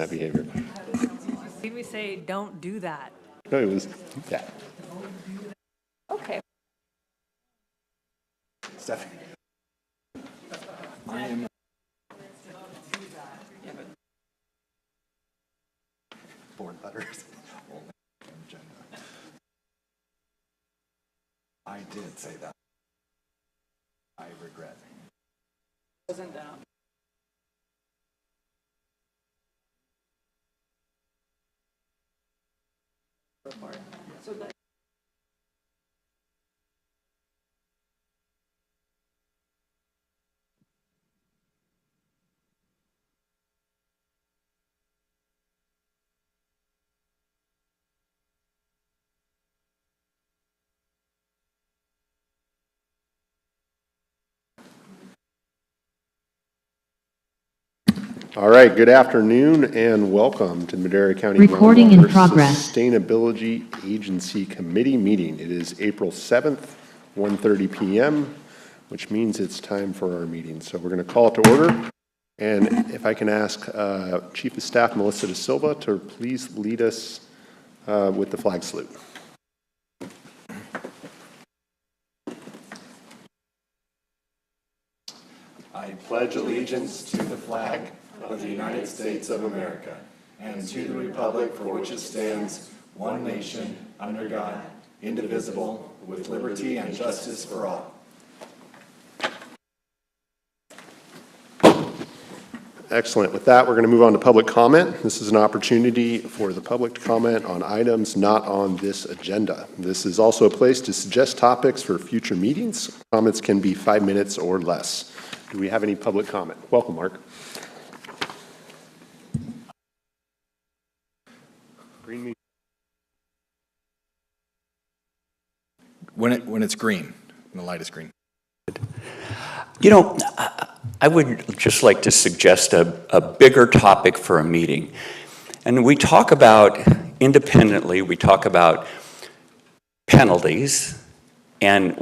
that behavior. Did we say don't do that? No, it was that. Okay. Stephanie. I am. Board letters. I did say that. I regret. Wasn't down. So that. All right, good afternoon and welcome to the Madera County Recording in Groundwater progress. Sustainability Agency Committee Meeting. It is April 7th, 1:30 p.m., which means it's time for our meeting. So we're going to call it to order. And if I can ask Chief of Staff Melissa Da Silva to please lead us with the flag salute. I pledge allegiance to the flag of the United States of America and to the republic for which it stands, one nation, under God, indivisible, with liberty and justice for all. Excellent. With that, we're going to move on to public comment. This is an opportunity for the public to comment on items not on this agenda. This is also a place to suggest topics for future meetings. Comments can be 5 minutes or less. Do we have any public comment? Welcome, Mark. Green means When it's green, when the light is green. You know, I would just like to suggest a bigger topic for a meeting. And we talk about, independently, we talk about penalties. And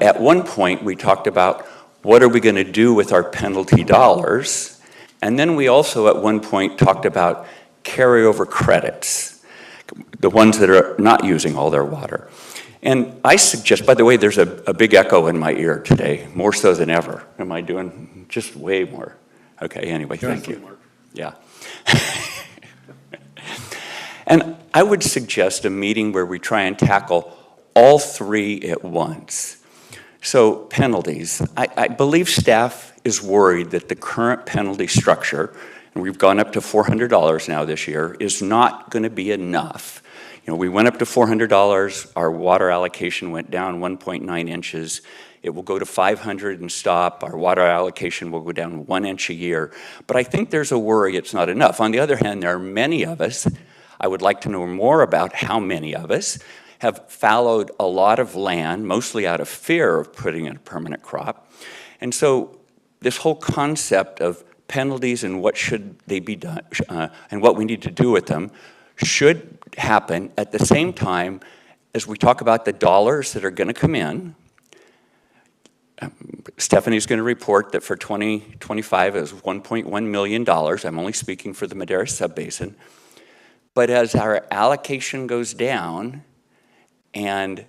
at one point, we talked about what are we going to do with our penalty dollars. And then we also, at one point, talked about carryover credits, the ones that are not using all their water. And I suggest, by the way, there's a big echo in my ear today, more so than ever. Am I doing just way more? Okay, anyway, thank you. Yeah. And I would suggest a meeting where we try and tackle all three at once. So penalties, I believe staff is worried that the current penalty structure, and we've gone up to $400 now this year, is not going to be enough. You know, we went up to $400, our water allocation went down 1.9 inches. It will go to 500 and stop. Our water allocation will go down 1 inch a year. But I think there's a worry it's not enough. On the other hand, there are many of us, I would like to know more about how many of us have fallowed a lot of land, mostly out of fear of putting in a permanent crop. And so this whole concept of penalties and what should they be done, and what we need to do with them should happen at the same time as we talk about the dollars that are going to come in. Stephanie's going to report that for 2025 it was $1.1 million. I'm only speaking for the Madera Subbasin. But as our allocation goes down and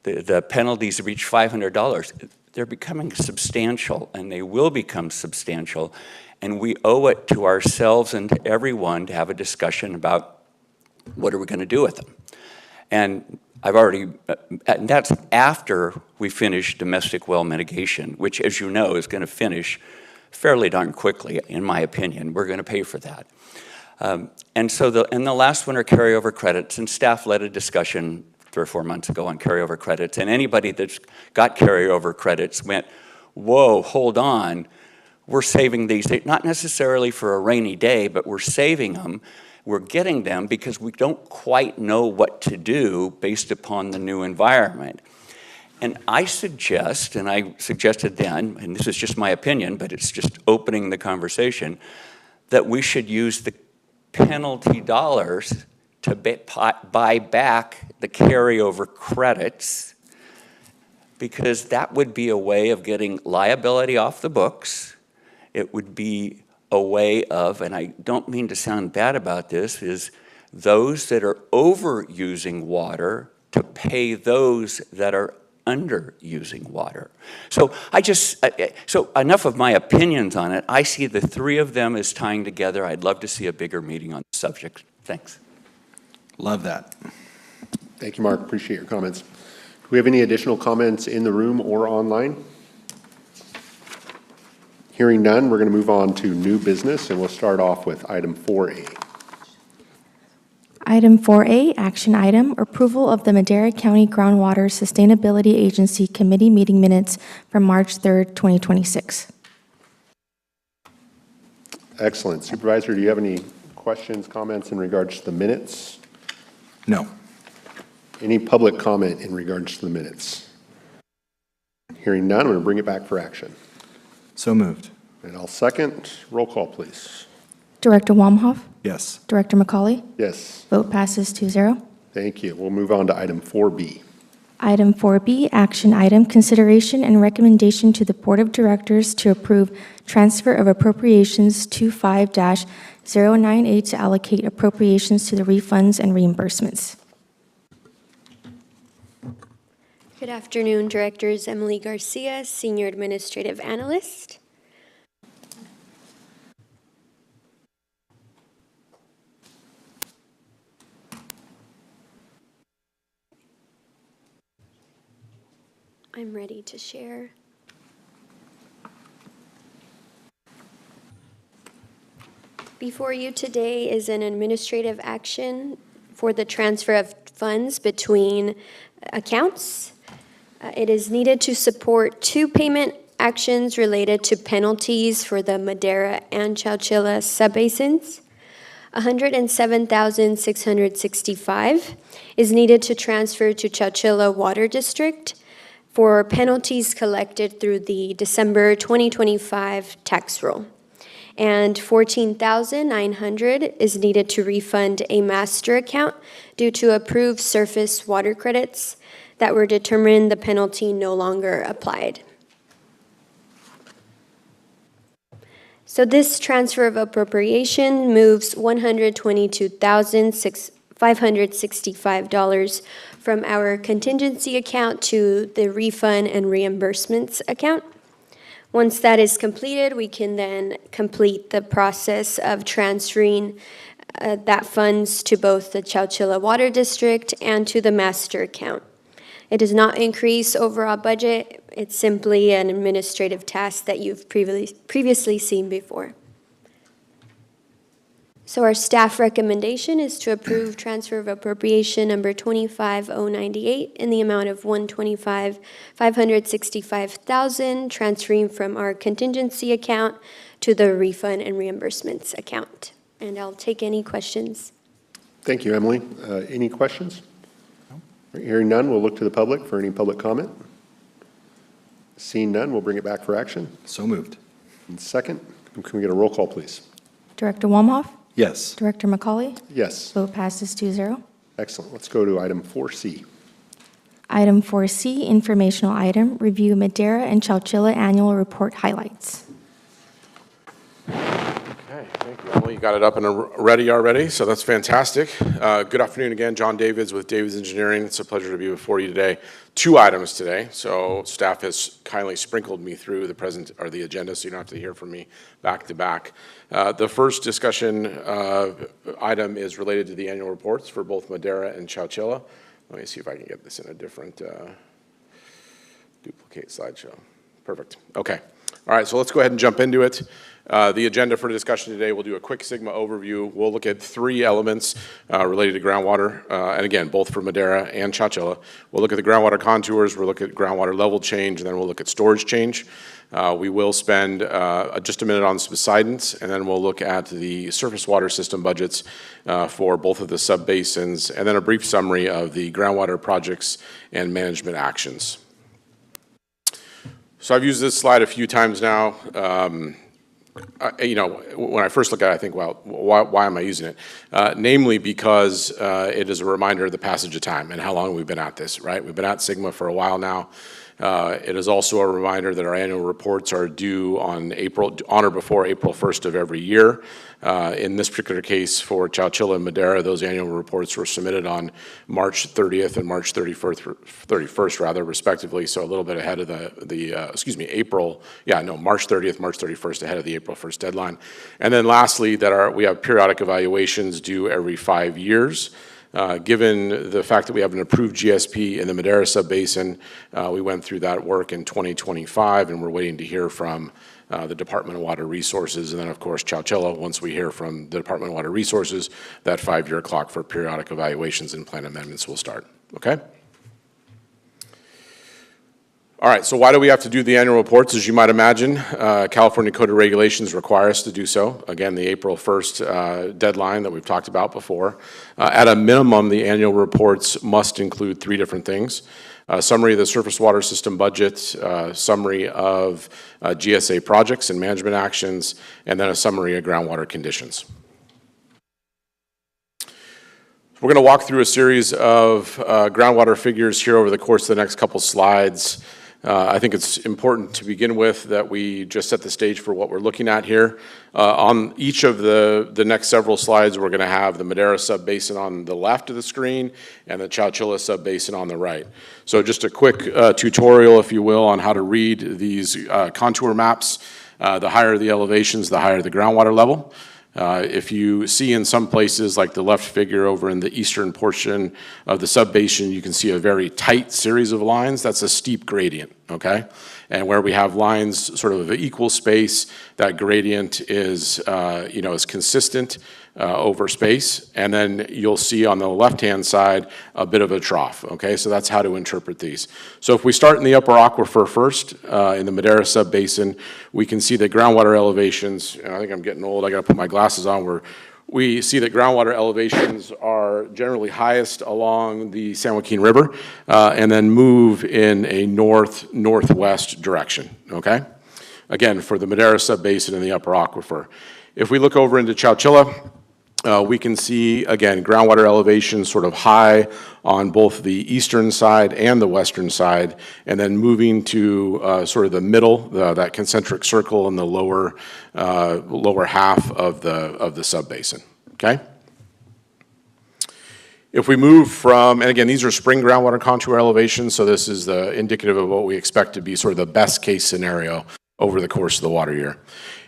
the penalties reach $500, they're becoming substantial, and they will become substantial. And we owe it to ourselves and to everyone to have a discussion about what are we going to do with them. And and that's after we finish domestic well mitigation, which, as you know, is going to finish fairly darn quickly, in my opinion. We're going to pay for that. And so the last one are carryover credits, and staff led a discussion 3 or 4 months ago on carryover credits, and anybody that's got carryover credits went, whoa, hold on, we're saving these, not necessarily for a rainy day, but we're saving them. We're getting them because we don't quite know what to do based upon the new environment. And I suggest, and I suggested then, and this is just my opinion, but it's just opening the conversation, that we should use the penalty dollars to buy back the carryover credits, because that would be a way of getting liability off the books. It would be a way of, and I don't mean to sound bad about this, is those that are overusing water to pay those that are underusing water. So so enough of my opinions on it. I see the three of them as tying together. I'd love to see a bigger meeting on the subject. Thanks. Love that. Thank you, Mark. Appreciate your comments. Do we have any additional comments in the room or online? Hearing none, we're going to move on to new business, and we'll start off with item 4A. Item 4A, action item, approval of the Madera County Groundwater Sustainability Agency Committee meeting minutes from March 3rd, 2026. Excellent. Supervisor, do you have any questions, comments in regards to the minutes? No. Any public comment in regards to the minutes? Hearing none, I'm going to bring it back for action. So moved. And I'll second. Roll call, please. Director Wamhoff, Yes. Director McCauley, Yes, vote passes 2-0. thank you. We'll move on to item 4B. Item 4B, action item, consideration and recommendation to the Board of Directors to approve transfer of appropriations 25-098 to allocate appropriations to the refunds and reimbursements. Good afternoon, Directors. Emily Garcia, Senior Administrative Analyst. I'm ready to share. Before you today is an administrative action for the transfer of funds between accounts. It is needed to support two payment actions related to penalties for the Madera and Chowchilla subbasins. $107,665 is needed to transfer to Chowchilla Water District for penalties collected through the December 2025 tax roll. And $14,900 is needed to refund a master account due to approved surface water credits that were determined the penalty no longer applied. So this transfer of appropriation moves $122,565 from our contingency account to the refund and reimbursements account. Once that is completed, we can then complete the process of transferring that funds to both the Chowchilla Water District and to the master account. It does not increase overall budget. It's simply an administrative task that you've previously seen before. So our staff recommendation is to approve transfer of appropriation number 25098 in the amount of $125,565,000, transferring from our contingency account to the refund and reimbursements account. And I'll take any questions. Thank you, Emily. Any questions? Hearing none, we'll look to the public for any public comment. Seeing none, we'll bring it back for action. So moved. And second, can we get a roll call, please? Director Wamhoff, Yes. Director McCauley, Yes, vote passes 2-0. excellent. Let's go to item 4C. Item 4C, informational item, review Madera and Chowchilla annual report highlights. Okay, thank you, Emily. You got it up and ready already, so that's fantastic. Good afternoon again, John Davids with Davids Engineering. It's a pleasure to be before you today. Two items today, so staff has kindly sprinkled me through the agenda, so you don't have to hear from me back to back. The first discussion item is related to the annual reports for both Madera and Chowchilla. Let me see if I can get this in a different duplicate slideshow. Perfect. Okay. All right, so let's go ahead and jump into it. The agenda for discussion today, we'll do a quick SGMA overview. We'll look at three elements related to groundwater, and again, both for Madera and Chowchilla. We'll look at the groundwater contours, we'll look at groundwater level change, and then we'll look at storage change. We will spend just a minute on subsidence, and then we'll look at the surface water system budgets for both of the subbasins, and then a brief summary of the groundwater projects and management actions. So I've used this slide a few times now. When I first look at it, I think, well, why am I using it? Namely because it is a reminder of the passage of time and how long we've been at this, right? We've been at SGMA for a while now. It is also a reminder that our annual reports are due on or before April 1st of every year. In this particular case for Chowchilla and Madera, those annual reports were submitted on March 30th and March 31st rather, respectively, so a little bit ahead of March 30th, March 31st, ahead of the April 1st deadline. And then lastly, that we have periodic evaluations due every 5 years. Given the fact that we have an approved GSP in the Madera Subbasin, we went through that work in 2025, and we're waiting to hear from the Department of Water Resources, and then, of course, Chowchilla. Once we hear from the Department of Water Resources, that 5-year clock for periodic evaluations and plan amendments will start, okay? All right, so why do we have to do the annual reports? As you might imagine, California Code of Regulations require us to do so. Again, the April 1st deadline that we've talked about before. At a minimum, the annual reports must include 3 different things. A summary of the surface water system budget, summary of GSA projects and management actions, and then a summary of groundwater conditions. We're going to walk through a series of groundwater figures here over the course of the next couple slides. I think it's important to begin with that we just set the stage for what we're looking at here. On each of the next several slides, we're going to have the Madera Subbasin on the left of the screen and the Chowchilla Subbasin on the right. So just a quick tutorial, if you will, on how to read these contour maps. The higher the elevations, the higher the groundwater level. If you see in some places, like the left figure over in the eastern portion of the subbasin, you can see a very tight series of lines. That's a steep gradient, okay? And where we have lines sort of equal space, that gradient is, is consistent over space. And then you'll see on the left-hand side a bit of a trough, okay? So that's how to interpret these. So if we start in the upper aquifer first, in the Madera Subbasin, we can see that groundwater elevations, and I think I'm getting old, I gotta put my glasses on, we see that groundwater elevations are generally highest along the San Joaquin River and then move in a north-northwest direction, okay? Again, for the Madera Subbasin and the upper aquifer. If we look over into Chowchilla, we can see, again, groundwater elevation sort of high on both the eastern side and the western side, and then moving to sort of the middle, that concentric circle in the lower half of the subbasin, okay? If we move from, and again, these are spring groundwater contour elevations, so this is the indicative of what we expect to be sort of the best case scenario over the course of the water year.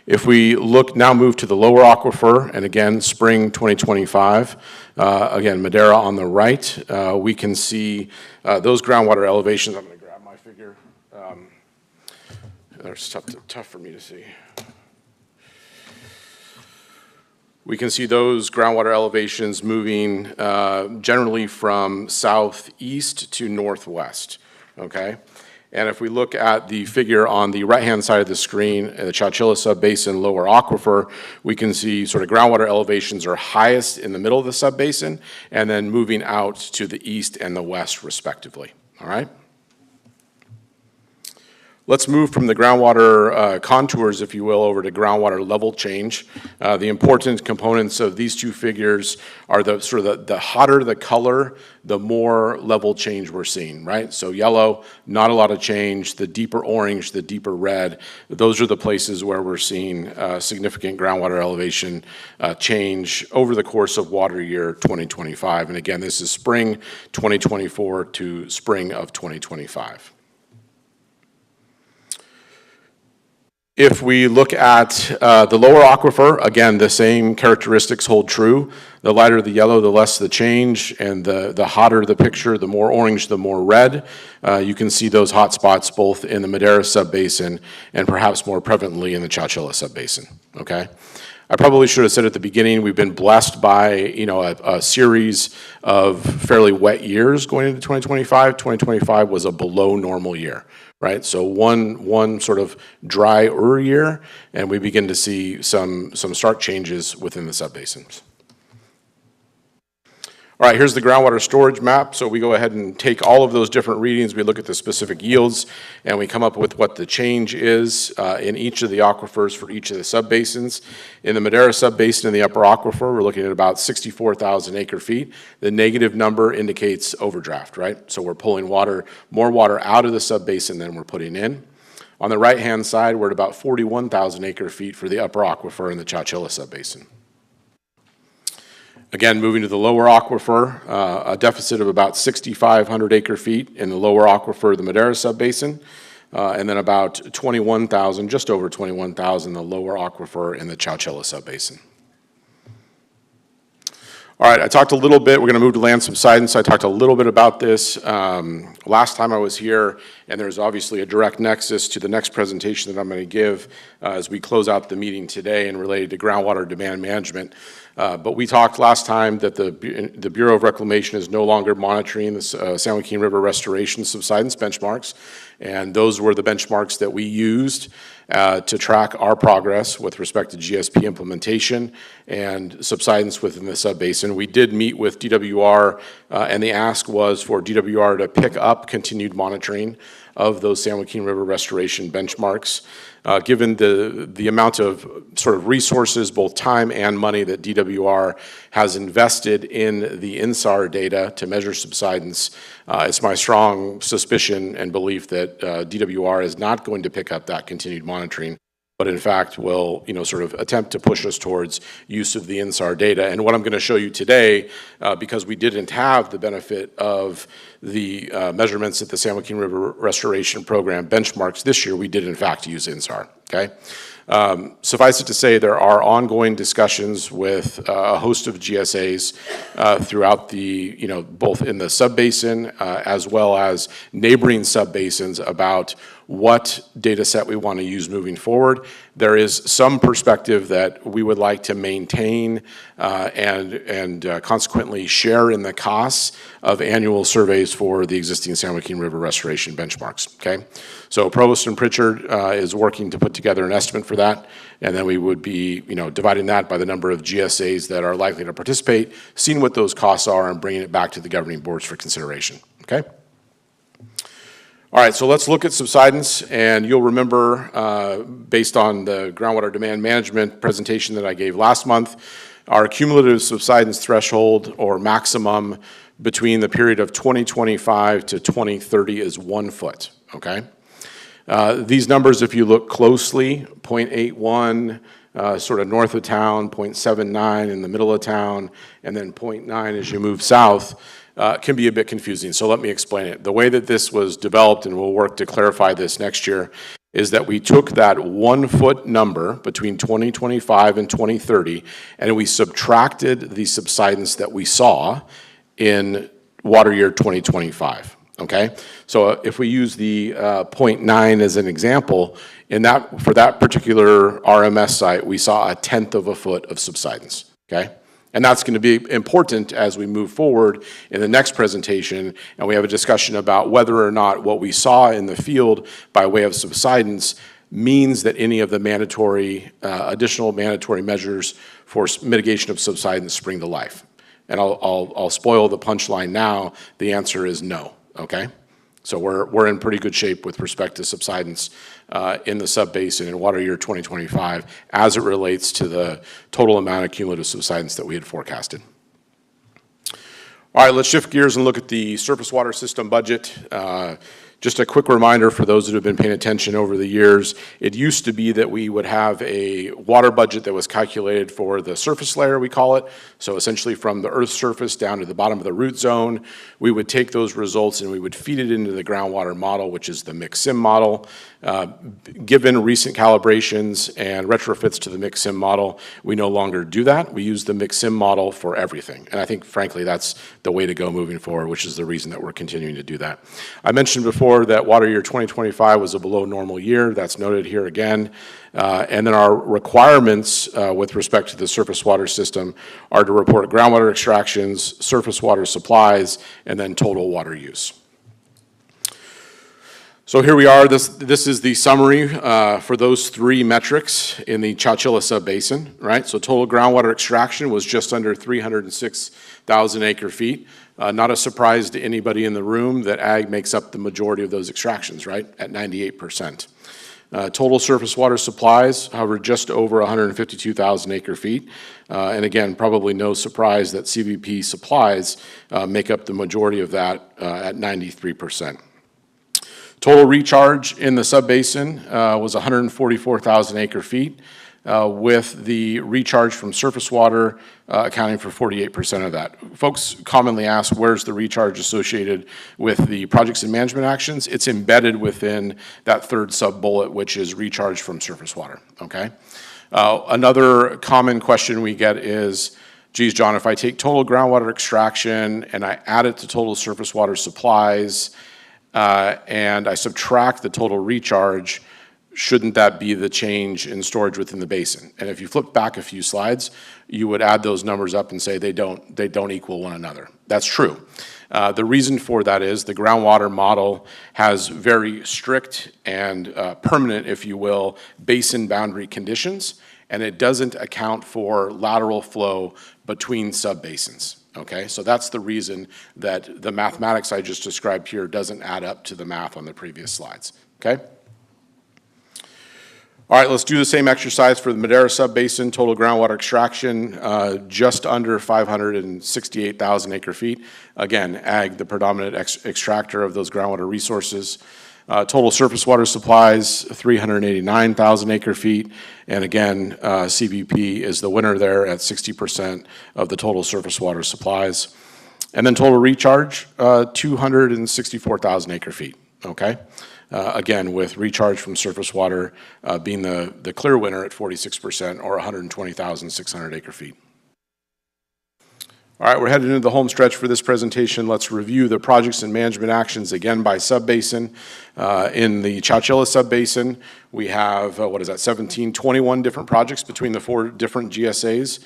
If we move to the lower aquifer, and again, spring 2025, again, Madera on the right, we can see those groundwater elevations. I'm going to grab my figure. They're tough for me to see. We can see those groundwater elevations moving generally from southeast to northwest, okay? And if we look at the figure on the right-hand side of the screen, the Chowchilla Subbasin lower aquifer, we can see sort of groundwater elevations are highest in the middle of the subbasin and then moving out to the east and the west respectively, all right? Let's move from the groundwater contours, if you will, over to groundwater level change. The important components of these two figures are the hotter the color, the more level change we're seeing, right? So yellow, not a lot of change. The deeper orange, the deeper red, those are the places where we're seeing significant groundwater elevation change over the course of water year 2025. And again, this is spring 2024 to spring of 2025. If we look at the lower aquifer, again, the same characteristics hold true. The lighter the yellow, the less the change, and the hotter the picture, the more orange, the more red. You can see those hot spots both in the Madera Subbasin and perhaps more prevalently in the Chowchilla Subbasin, okay? I probably should have said at the beginning, we've been blessed by, a series of fairly wet years going into 2025. 2025 was a below normal year, right? So one sort of drier year, and we begin to see some stark changes within the subbasins. All right, here's the groundwater storage map. So we go ahead and take all of those different readings, we look at the specific yields, and we come up with what the change is in each of the aquifers for each of the subbasins. In the Madera subbasin in the upper aquifer, we're looking at about 64,000 acre feet. The negative number indicates overdraft, right? So we're pulling more water out of the subbasin than we're putting in. On the right-hand side, we're at about 41,000 acre feet for the upper aquifer in the Chowchilla subbasin. Again, moving to the lower aquifer, a deficit of about 6,500 acre feet in the lower aquifer of the Madera subbasin, and then about 21,000, just over 21,000, the lower aquifer in the Chowchilla subbasin. All right, I talked a little bit, we're going to move to land subsidence. I talked a little bit about this last time I was here, and there's obviously a direct nexus to the next presentation that I'm going to give as we close out the meeting today and related to groundwater demand management. But we talked last time that the Bureau of Reclamation is no longer monitoring the San Joaquin River restoration subsidence benchmarks, and those were the benchmarks that we used to track our progress with respect to GSP implementation and subsidence within the subbasin. We did meet with DWR, and the ask was for DWR to pick up continued monitoring of those San Joaquin River restoration benchmarks. Given the amount of sort of resources, both time and money, that DWR has invested in the INSAR data to measure subsidence, it's my strong suspicion and belief that DWR is not going to pick up that continued monitoring, but in fact will, sort of attempt to push us towards use of the INSAR data. And what I'm going to show you today, because we didn't have the benefit of the measurements at the San Joaquin River Restoration Program benchmarks this year, we did in fact use INSAR, okay? Suffice it to say, there are ongoing discussions with a host of GSAs throughout the, both in the subbasin as well as neighboring subbasins about what data set we want to use moving forward. There is some perspective that we would like to maintain and consequently share in the costs of annual surveys for the existing San Joaquin River restoration benchmarks, okay? So Provost and Pritchard is working to put together an estimate for that, and then we would be, dividing that by the number of GSAs that are likely to participate, seeing what those costs are, and bringing it back to the governing boards for consideration, okay? All right, so let's look at subsidence, and you'll remember, based on the groundwater demand management presentation that I gave last month, our cumulative subsidence threshold or maximum between the period of 2025 to 2030 is 1 foot, okay? These numbers, if you look closely, 0.81 sort of north of town, 0.79 in the middle of town, and then 0.9 as you move south, can be a bit confusing. So let me explain it. The way that this was developed, and we'll work to clarify this next year, is that we took that 1 foot number between 2025 and 2030, and we subtracted the subsidence that we saw in water year 2025, okay? So if we use the 0.9 as an example, for that particular RMS site, we saw 1/10 of a foot of subsidence, okay? And that's going to be important as we move forward in the next presentation, and we have a discussion about whether or not what we saw in the field by way of subsidence means that any of the mandatory, additional mandatory measures for mitigation of subsidence spring to life. And I'll spoil the punchline now. The answer is no, okay? So we're in pretty good shape with respect to subsidence in the subbasin in water year 2025 as it relates to the total amount of cumulative subsidence that we had forecasted. All right, let's shift gears and look at the surface water system budget. Just a quick reminder for those that have been paying attention over the years, it used to be that we would have a water budget that was calculated for the surface layer, we call it. So essentially from the Earth's surface down to the bottom of the root zone, we would take those results and we would feed it into the groundwater model, which is the mix-sim model. Given recent calibrations and retrofits to the mix-sim model, we no longer do that. We use the mix-sim model for everything. And I think, frankly, that's the way to go moving forward, which is the reason that we're continuing to do that. I mentioned before that water year 2025 was a below normal year. That's noted here again. And then our requirements with respect to the surface water system are to report groundwater extractions, surface water supplies, and then total water use. So here we are. This is the summary for those three metrics in the Chowchilla Subbasin, right? So total groundwater extraction was just under 306,000 acre feet. Not a surprise to anybody in the room that ag makes up the majority of those extractions, right, at 98%. Total surface water supplies, however, just over 152,000 acre feet. And again, probably no surprise that CVP supplies make up the majority of that at 93%. Total recharge in the subbasin was 144,000 acre feet, with the recharge from surface water accounting for 48% of that. Folks commonly ask, where's the recharge associated with the projects and management actions? It's embedded within that third sub-bullet, which is recharge from surface water, okay? Another common question we get is, geez, John, if I take total groundwater extraction and I add it to total surface water supplies, and I subtract the total recharge, shouldn't that be the change in storage within the basin? And if you flip back a few slides, you would add those numbers up and say they don't equal one another. That's true. The reason for that is the groundwater model has very strict and permanent, if you will, basin boundary conditions, and it doesn't account for lateral flow between subbasins. Okay, so that's the reason that the mathematics I just described here doesn't add up to the math on the previous slides, okay? All right, let's do the same exercise for the Madera Subbasin, total groundwater extraction, just under 568,000 acre feet. Again, ag, the predominant extractor of those groundwater resources. Total surface water supplies, 389,000 acre feet. And again, CVP is the winner there at 60% of the total surface water supplies. And then total recharge, 264,000 acre feet, okay? Again, with recharge from surface water being the clear winner at 46% or 120,600 acre feet. All right, we're headed into the home stretch for this presentation. Let's review the projects and management actions again by subbasin. In the Chowchilla Subbasin, we have, 21 different projects between the 4 different GSAs.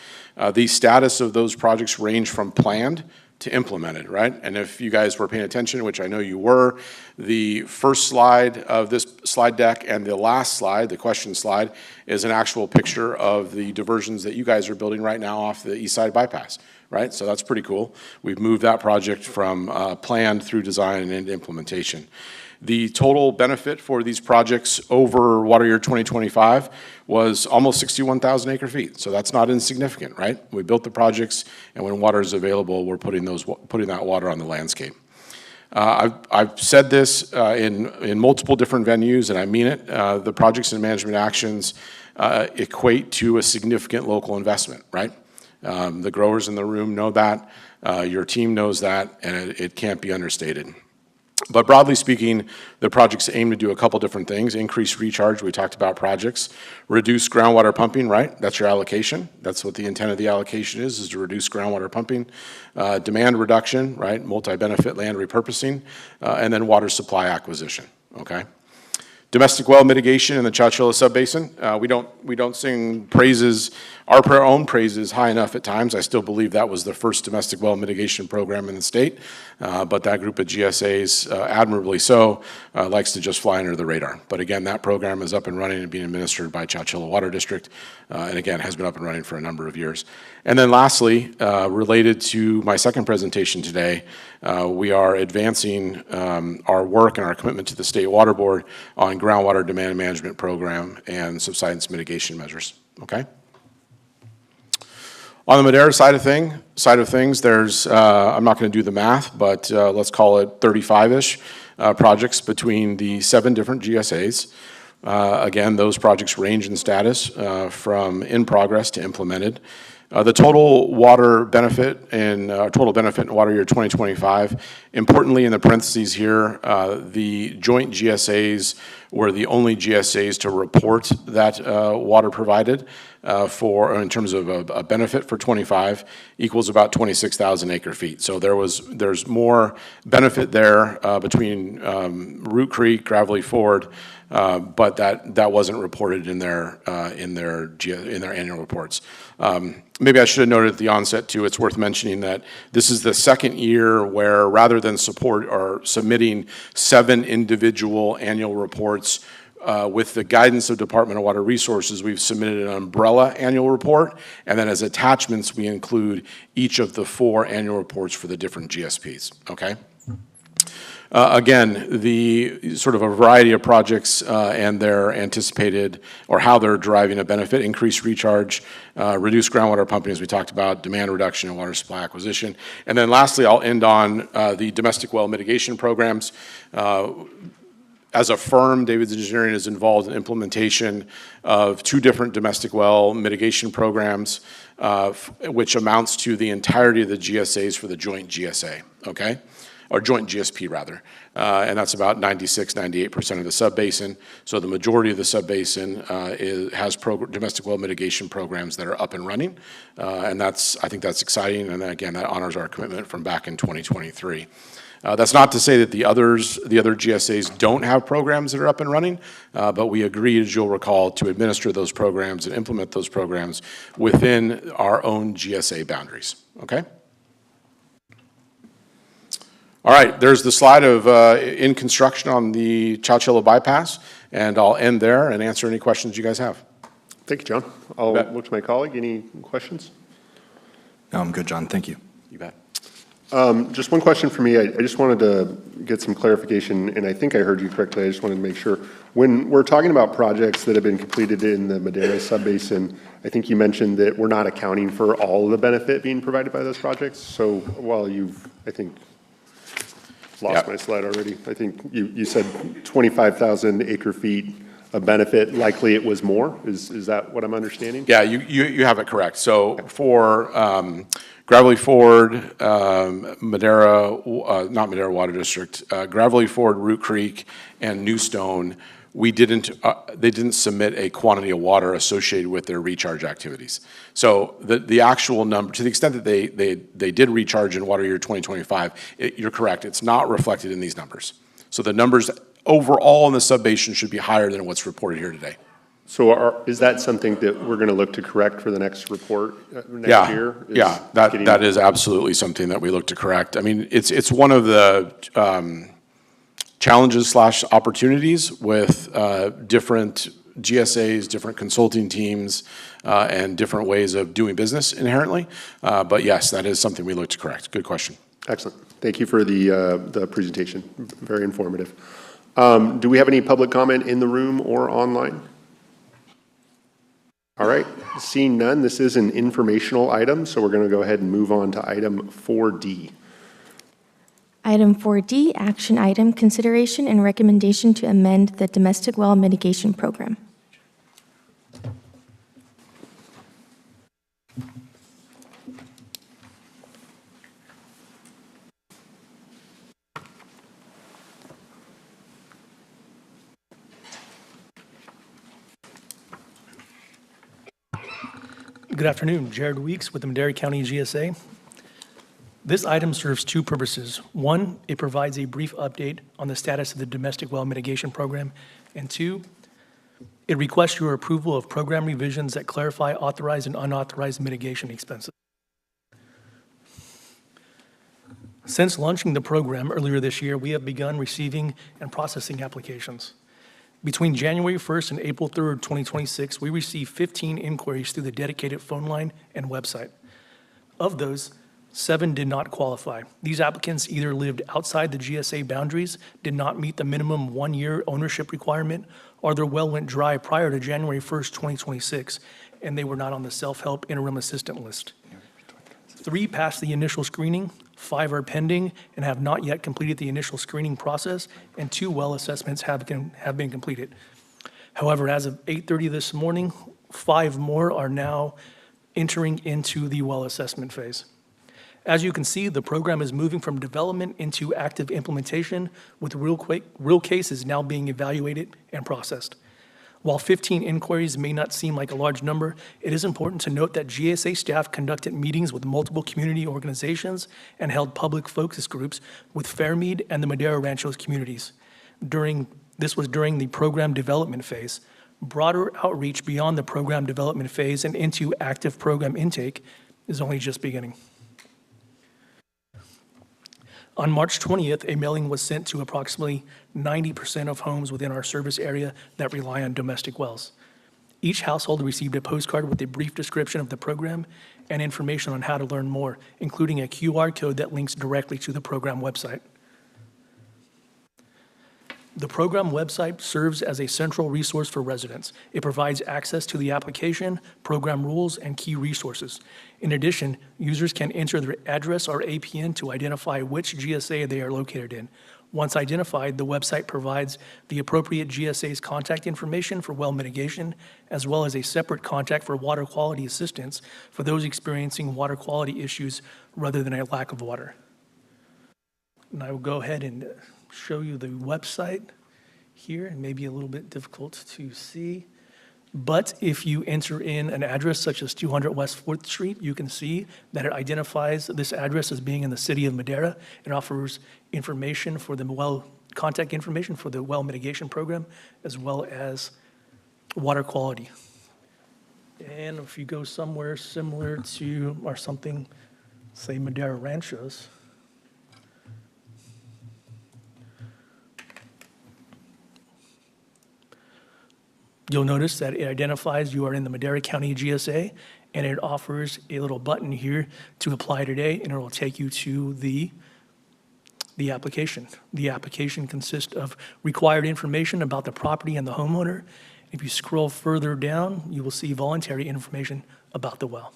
The status of those projects range from planned to implemented, right? And if you guys were paying attention, which I know you were, the first slide of this slide deck and the last slide, the question slide, is an actual picture of the diversions that you guys are building right now off the East Side Bypass, right? So that's pretty cool. We've moved that project from planned through design and into implementation. The total benefit for these projects over water year 2025 was almost 61,000 acre feet. So that's not insignificant, right? We built the projects, and when water is available, we're putting that water on the landscape. I've said this in multiple different venues, and I mean it. The projects and management actions equate to a significant local investment, right? The growers in the room know that. Your team knows that, and it can't be understated. But broadly speaking, the projects aim to do a couple different things. Increase recharge, we talked about projects. Reduce groundwater pumping, right? That's your allocation. That's what the intent of the allocation is to reduce groundwater pumping. Demand reduction, right? Multi-benefit land repurposing. And then water supply acquisition, okay? Domestic well mitigation in the Chowchilla Subbasin. We don't sing praises, our own praises high enough at times. I still believe that was the first domestic well mitigation program in the state, but that group of GSAs, admirably so, likes to just fly under the radar. But again, that program is up and running and being administered by Chowchilla Water District, and again, has been up and running for a number of years. And then lastly, related to my second presentation today, we are advancing our work and our commitment to the State Water Board on groundwater demand management program and subsidence mitigation measures, okay? On the Madera side of things, there's, I'm not gonna do the math, but let's call it 35-ish projects between the 7 different GSAs. Again, those projects range in status from in progress to implemented. The total water benefit and total benefit in water year 2025, importantly in the parentheses here, the joint GSAs were the only GSAs to report that water provided in terms of a benefit for 25 equals about 26,000 acre feet. So there's more benefit there between Root Creek, Gravelly Ford, but that wasn't reported in their annual reports. maybe I should have noted at the onset too, it's worth mentioning that this is the second year where rather than support or submitting 7 individual annual reports with the guidance of Department of Water Resources, we've submitted an umbrella annual report, and then as attachments, we include each of the 4 annual reports for the different GSPs, okay? Again, the sort of a variety of projects and their anticipated or how they're driving a benefit, increased recharge, reduced groundwater pumping, as we talked about, demand reduction and water supply acquisition. And then lastly, I'll end on the domestic well mitigation programs. As a firm, David's Engineering is involved in implementation of 2 different domestic well mitigation programs, which amounts to the entirety of the GSAs for the joint GSA, okay? Or joint GSP rather, and that's about 96–98% of the subbasin. So the majority of the subbasin has domestic well mitigation programs that are up and running, and I think that's exciting. And then again, that honors our commitment from back in 2023. That's not to say that the other GSAs don't have programs that are up and running, but we agreed, as you'll recall, to administer those programs and implement those programs within our own GSA boundaries. Okay. All right, there's the slide of in construction on the Chowchilla bypass, and I'll end there and answer any questions you guys have. Thank you, John. I'll look to my colleague. Any questions? No, I'm good, John. Thank you. You bet. Just one question for me. I just wanted to get some clarification, and I think I heard you correctly. I just wanted to make sure. When we're talking about projects that have been completed in the Madera subbasin, I think you mentioned that we're not accounting for all of the benefit being provided by those projects. So while you've, I think, lost my slide already. I think you said 25,000 acre feet of benefit. Likely it was more. Is that what I'm understanding? Yeah, you have it correct. So for Gravelly Ford, Madera, not Madera Water District, Gravelly Ford, Root Creek, and New Stone, they didn't submit a quantity of water associated with their recharge activities. So the actual number, to the extent that they did recharge in water year 2025, you're correct, it's not reflected in these numbers. So the numbers overall in the subbasin should be higher than what's reported here today. So is that something that we're going to look to correct for the next report next year? Yeah, that is absolutely something that we look to correct. I mean, it's one of the challenges / opportunities with different GSAs, different consulting teams, and different ways of doing business inherently. But yes, that is something we look to correct. Good question. Excellent. Thank you for the presentation. Very informative. Do we have any public comment in the room or online? All right. Seeing none, this is an informational item, so we're going to go ahead and move on to item 4D. Item 4D, action item, consideration and recommendation to amend the domestic well mitigation program. Good afternoon, Jared Weeks with the Madera County GSA. This item serves 2 purposes. 1, it provides a brief update on the status of the domestic well mitigation program. And 2, it requests your approval of program revisions that clarify authorized and unauthorized mitigation expenses. Since launching the program earlier this year, we have begun receiving and processing applications. Between January 1st and April 3rd, 2026, we received 15 inquiries through the dedicated phone line and website. Of those, 7 did not qualify. These applicants either lived outside the GSA boundaries, did not meet the minimum 1-year ownership requirement, or their well went dry prior to January 1st, 2026, and they were not on the self-help interim assistant list. 3 passed the initial screening, 5 are pending and have not yet completed the initial screening process, and 2 well assessments have been completed. However, as of 8:30 this morning, 5 more are now entering into the well assessment phase. As you can see, the program is moving from development into active implementation, with real cases now being evaluated and processed. While 15 inquiries may not seem like a large number, it is important to note that GSA staff conducted meetings with multiple community organizations and held public focus groups with Fairmead and the Madera Ranchos communities. This was during the program development phase. Broader outreach beyond the program development phase and into active program intake is only just beginning. On March 20th, a mailing was sent to approximately 90% of homes within our service area that rely on domestic wells. Each household received a postcard with a brief description of the program and information on how to learn more, including a QR code that links directly to the program website. The program website serves as a central resource for residents. It provides access to the application, program rules, and key resources. In addition, users can enter their address or APN to identify which GSA they are located in. Once identified, the website provides the appropriate GSA's contact information for well mitigation, as well as a separate contact for water quality assistance for those experiencing water quality issues rather than a lack of water. And I will go ahead and show you the website here. It may be a little bit difficult to see, but if you enter in an address such as 200 West 4th Street, you can see that it identifies this address as being in the city of Madera. It offers information for the contact information for the well mitigation program, as well as water quality. And if you go somewhere similar to, or something, say Madera Ranchos, you'll notice that it identifies you are in the Madera County GSA, and it offers a little button here to apply today, and it will take you to the application. The application consists of required information about the property and the homeowner. If you scroll further down, you will see voluntary information about the well.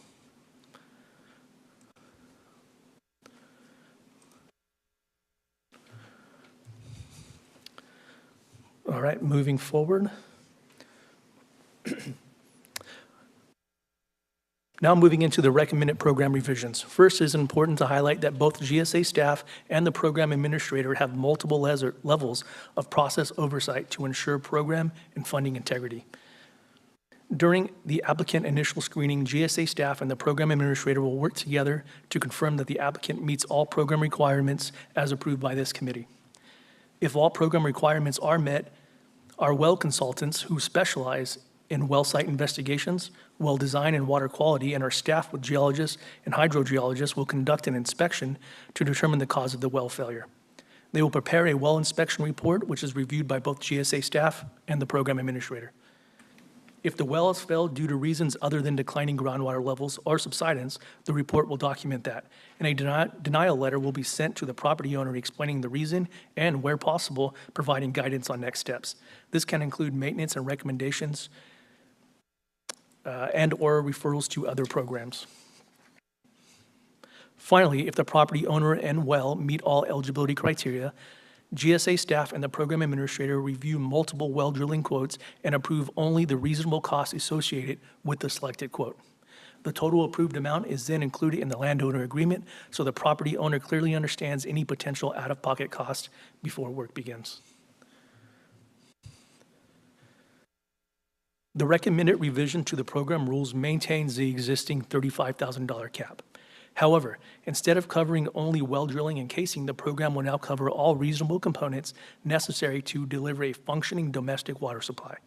All right, moving forward. Now moving into the recommended program revisions. First, it is important to highlight that both GSA staff and the program administrator have multiple levels of process oversight to ensure program and funding integrity. During the applicant initial screening, GSA staff and the program administrator will work together to confirm that the applicant meets all program requirements as approved by this committee. If all program requirements are met, our well consultants who specialize in well site investigations, well design, and water quality, and are staffed with geologists and hydrogeologists will conduct an inspection to determine the cause of the well failure. They will prepare a well inspection report, which is reviewed by both GSA staff and the program administrator. If the well has failed due to reasons other than declining groundwater levels or subsidence, the report will document that, and a denial letter will be sent to the property owner explaining the reason and, where possible, providing guidance on next steps. This can include maintenance and recommendations and/or referrals to other programs. Finally, if the property owner and well meet all eligibility criteria, GSA staff and the program administrator review multiple well drilling quotes and approve only the reasonable costs associated with the selected quote. The total approved amount is then included in the landowner agreement, so the property owner clearly understands any potential out-of-pocket cost before work begins. The recommended revision to the program rules maintains the existing $35,000 cap. However, instead of covering only well drilling and casing, the program will now cover all reasonable components necessary to deliver a functioning domestic water supply.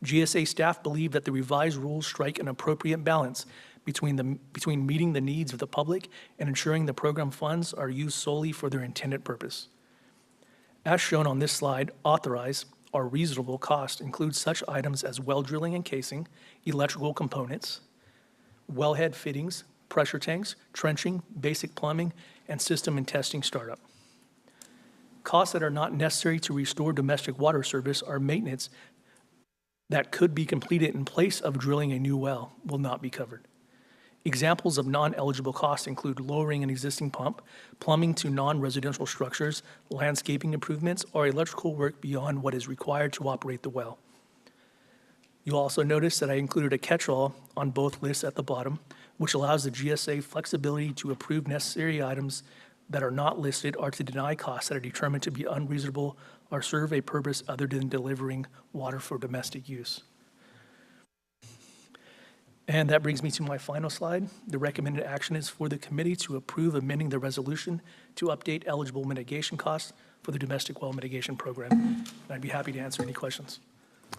GSA staff believe that the revised rules strike an appropriate balance between meeting the needs of the public and ensuring the program funds are used solely for their intended purpose. As shown on this slide, authorized or reasonable cost includes such items as well drilling and casing, electrical components, wellhead fittings, pressure tanks, trenching, basic plumbing, and system and testing startup. Costs that are not necessary to restore domestic water service are maintenance that could be completed in place of drilling a new well will not be covered. Examples of non-eligible costs include lowering an existing pump, plumbing to non-residential structures, landscaping improvements, or electrical work beyond what is required to operate the well. You'll also notice that I included a catch-all on both lists at the bottom, which allows the GSA flexibility to approve necessary items that are not listed or to deny costs that are determined to be unreasonable or serve a purpose other than delivering water for domestic use. And that brings me to my final slide. The recommended action is for the committee to approve amending the resolution to update eligible mitigation costs for the domestic well mitigation program. And I'd be happy to answer any questions.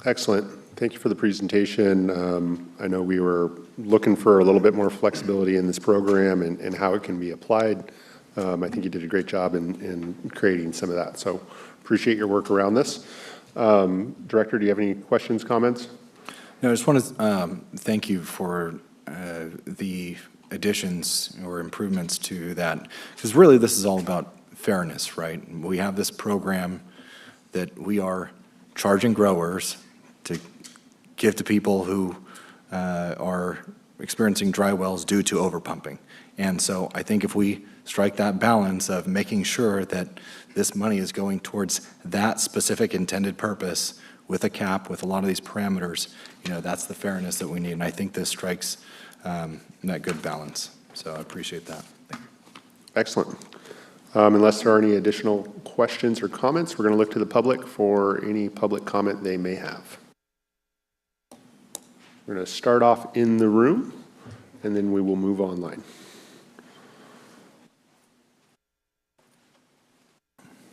Excellent. Thank you for the presentation. I know we were looking for a little bit more flexibility in this program and how it can be applied. I think you did a great job in creating some of that. So appreciate your work around this. Director, do you have any questions, comments? No, I just want to thank you for the additions or improvements to that, because really this is all about fairness, right? We have this program that we are charging growers to give to people who are experiencing dry wells due to overpumping. And so I think if we strike that balance of making sure that this money is going towards that specific intended purpose with a cap, with a lot of these parameters, you know, that's the fairness that we need. And I think this strikes that good balance. So I appreciate that. Thank you. Excellent. Unless there are any additional questions or comments, we're going to look to the public for any public comment they may have. We're going to start off in the room, and then we will move online.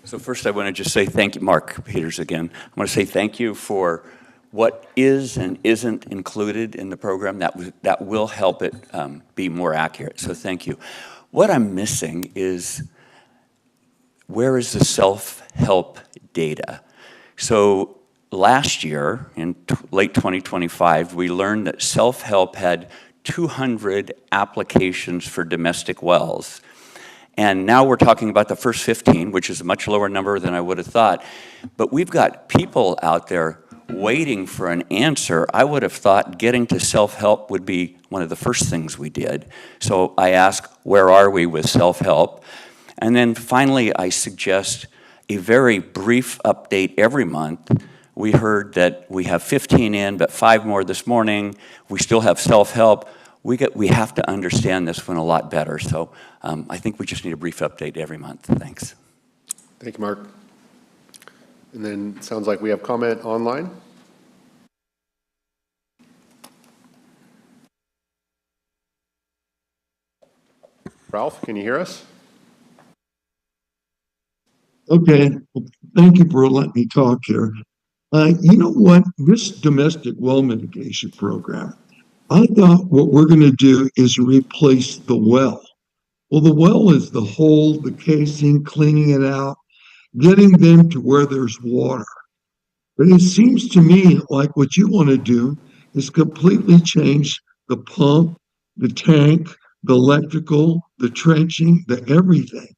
So first I want to just say thank you, Mark Peters again. I want to say thank you for what is and isn't included in the program. That will help it be more accurate, so thank you. What I'm missing is, where is the self-help data? So last year, in late 2025, we learned that self-help had 200 applications for domestic wells. And now we're talking about the first 15, which is a much lower number than I would have thought. But we've got people out there waiting for an answer. I would have thought getting to self-help would be one of the first things we did. So I ask, where are we with self-help? And then finally, I suggest a very brief update every month. We heard that we have 15 in, but 5 more this morning. We still have self-help. We have to understand this one a lot better. So I think we just need a brief update every month. Thanks. Thank you, Mark. And then it sounds like we have comment online. Ralph, can you hear us? Okay, well, thank you for letting me talk here. You know what? This domestic well mitigation program, I thought what we're going to do is replace the well. Well, the well is the hole, the casing, cleaning it out, getting them to where there's water. But it seems to me like what you want to do is completely change the pump, the tank, the electrical, the trenching, the everything.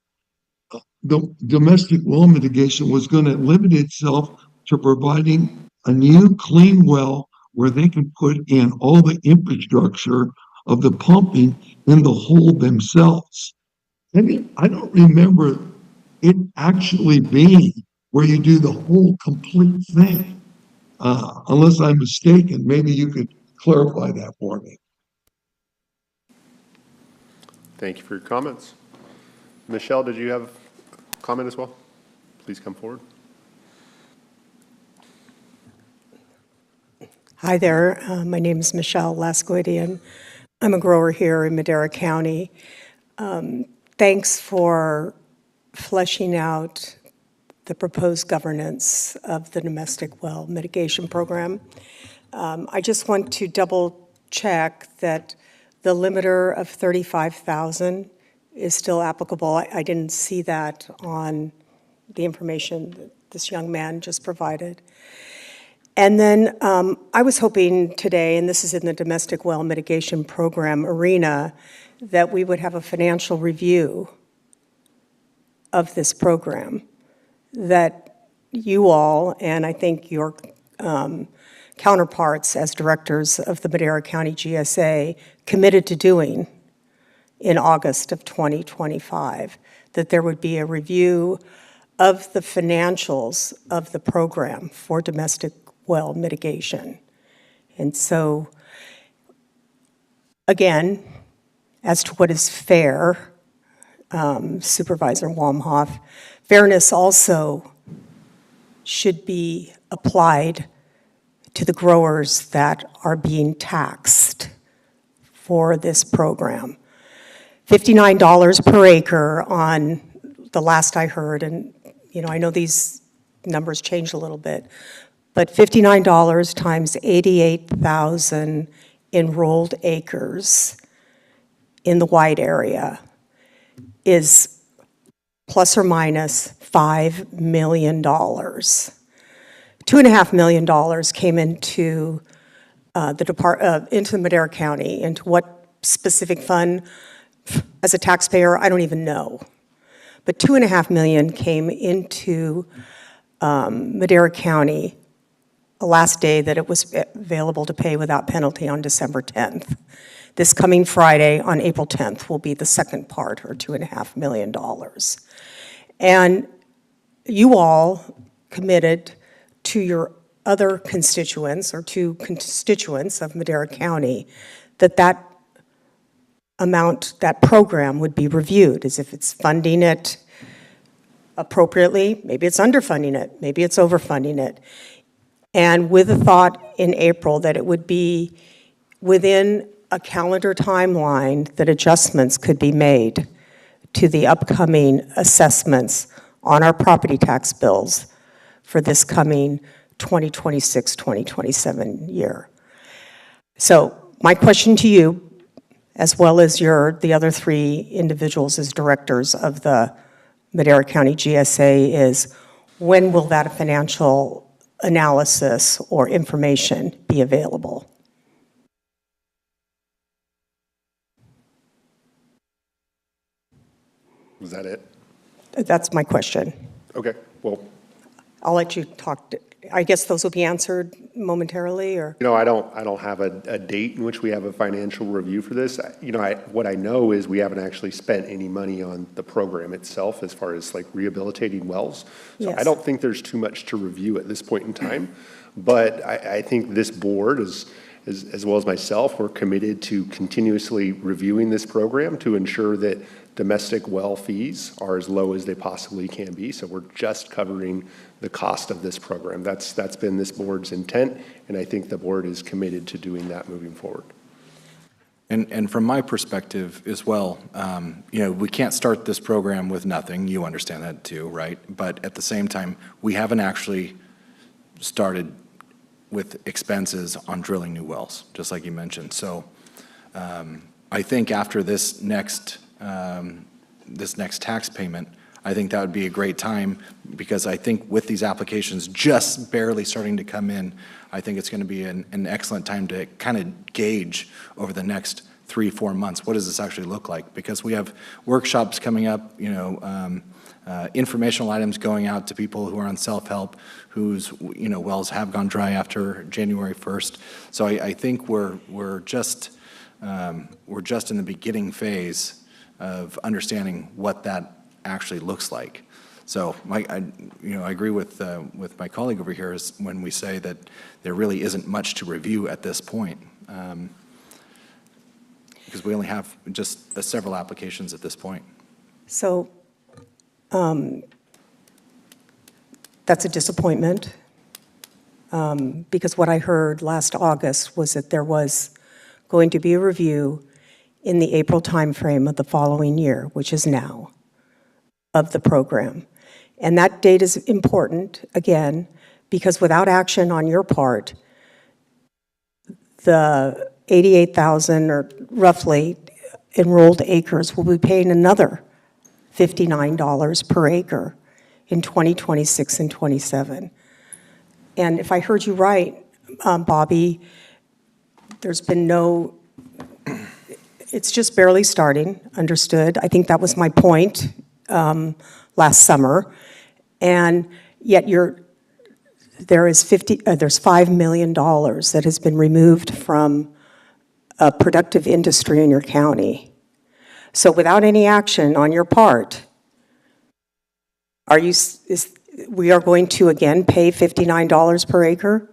The domestic well mitigation was going to limit itself to providing a new clean well where they can put in all the infrastructure of the pumping in the hole themselves. I mean, I don't remember it actually being where you do the whole complete thing. Unless I'm mistaken, maybe you could clarify that for me. Thank you for your comments. Michelle, did you have a comment as well? Please come forward. Hi there, my name is Michelle Lasquedian. I'm a grower here in Madera County. Thanks for fleshing out the proposed governance of the domestic well mitigation program. I just want to double check that the limiter of 35,000 is still applicable. I didn't see that on the information that this young man just provided. And then I was hoping today, and this is in the domestic well mitigation program arena, that we would have a financial review of this program, that you all, and I think your counterparts as directors of the Madera County GSA, committed to doing in August of 2025, that there would be a review of the financials of the program for domestic well mitigation. And so, again, as to what is fair, Supervisor Walmhoff, fairness also should be applied to the growers that are being taxed for this program. $59 per acre on the last I heard, and you know, I know these numbers changed a little bit, But $59 times 88,000 enrolled acres in the wide area is plus or minus $5 million. $2.5 million came into into Madera County. Into what specific fund? As a taxpayer, I don't even know. But $2.5 million came into Madera County the last day that it was available to pay without penalty on December 10th. This coming Friday, on April 10th, will be the second part, or $2.5 million. And you all committed to your other constituents, or to constituents of Madera County, that amount, that program would be reviewed, as if it's funding it appropriately, maybe it's underfunding it, maybe it's overfunding it. And with the thought in April that it would be within a calendar timeline that adjustments could be made to the upcoming assessments on our property tax bills for this coming 2026-2027 year. So my question to you, as well as the other three individuals as directors of the Madera County GSA, is when will that financial analysis or information be available? Was that it? That's my question. Okay, well, I'll let you talk. I guess those will be answered momentarily, or? I don't have a date in which we have a financial review for this. What I know is we haven't actually spent any money on the program itself as far as like rehabilitating wells. So Yes. I don't think there's too much to review at this point in time. But I think this board, as well as myself, we're committed to continuously reviewing this program to ensure that domestic well fees are as low as they possibly can be. So we're just covering the cost of this program. That's been this board's intent, and I think the board is committed to doing that moving forward. And from my perspective as well, we can't start this program with nothing. You understand that too, right? But at the same time, we haven't actually started with expenses on drilling new wells, just like you mentioned. So I think after this next tax payment, I think that would be a great time, because I think with these applications just barely starting to come in, I think it's going to be an excellent time to kind of gauge over the next 3-4 months, what does this actually look like? Because we have workshops coming up, informational items going out to people who are on self-help, whose wells have gone dry after January 1st. So I think we're just in the beginning phase of understanding what that actually looks like. So I agree with my colleague over here is when we say that there really isn't much to review at this point, because we only have just several applications at this point. So that's a disappointment, because what I heard last August was that there was going to be a review in the April timeframe of the following year, which is now, of the program. And that date is important, again, because without action on your part, the 88,000 or roughly enrolled acres will be paying another $59 per acre in 2026 and 27. And if I heard you right, Bobby, there's been it's just barely starting, understood. I think that was my point last summer. And yet there's $5 million that has been removed from a productive industry in your county. So without any action on your part, we are going to again pay $59 per acre?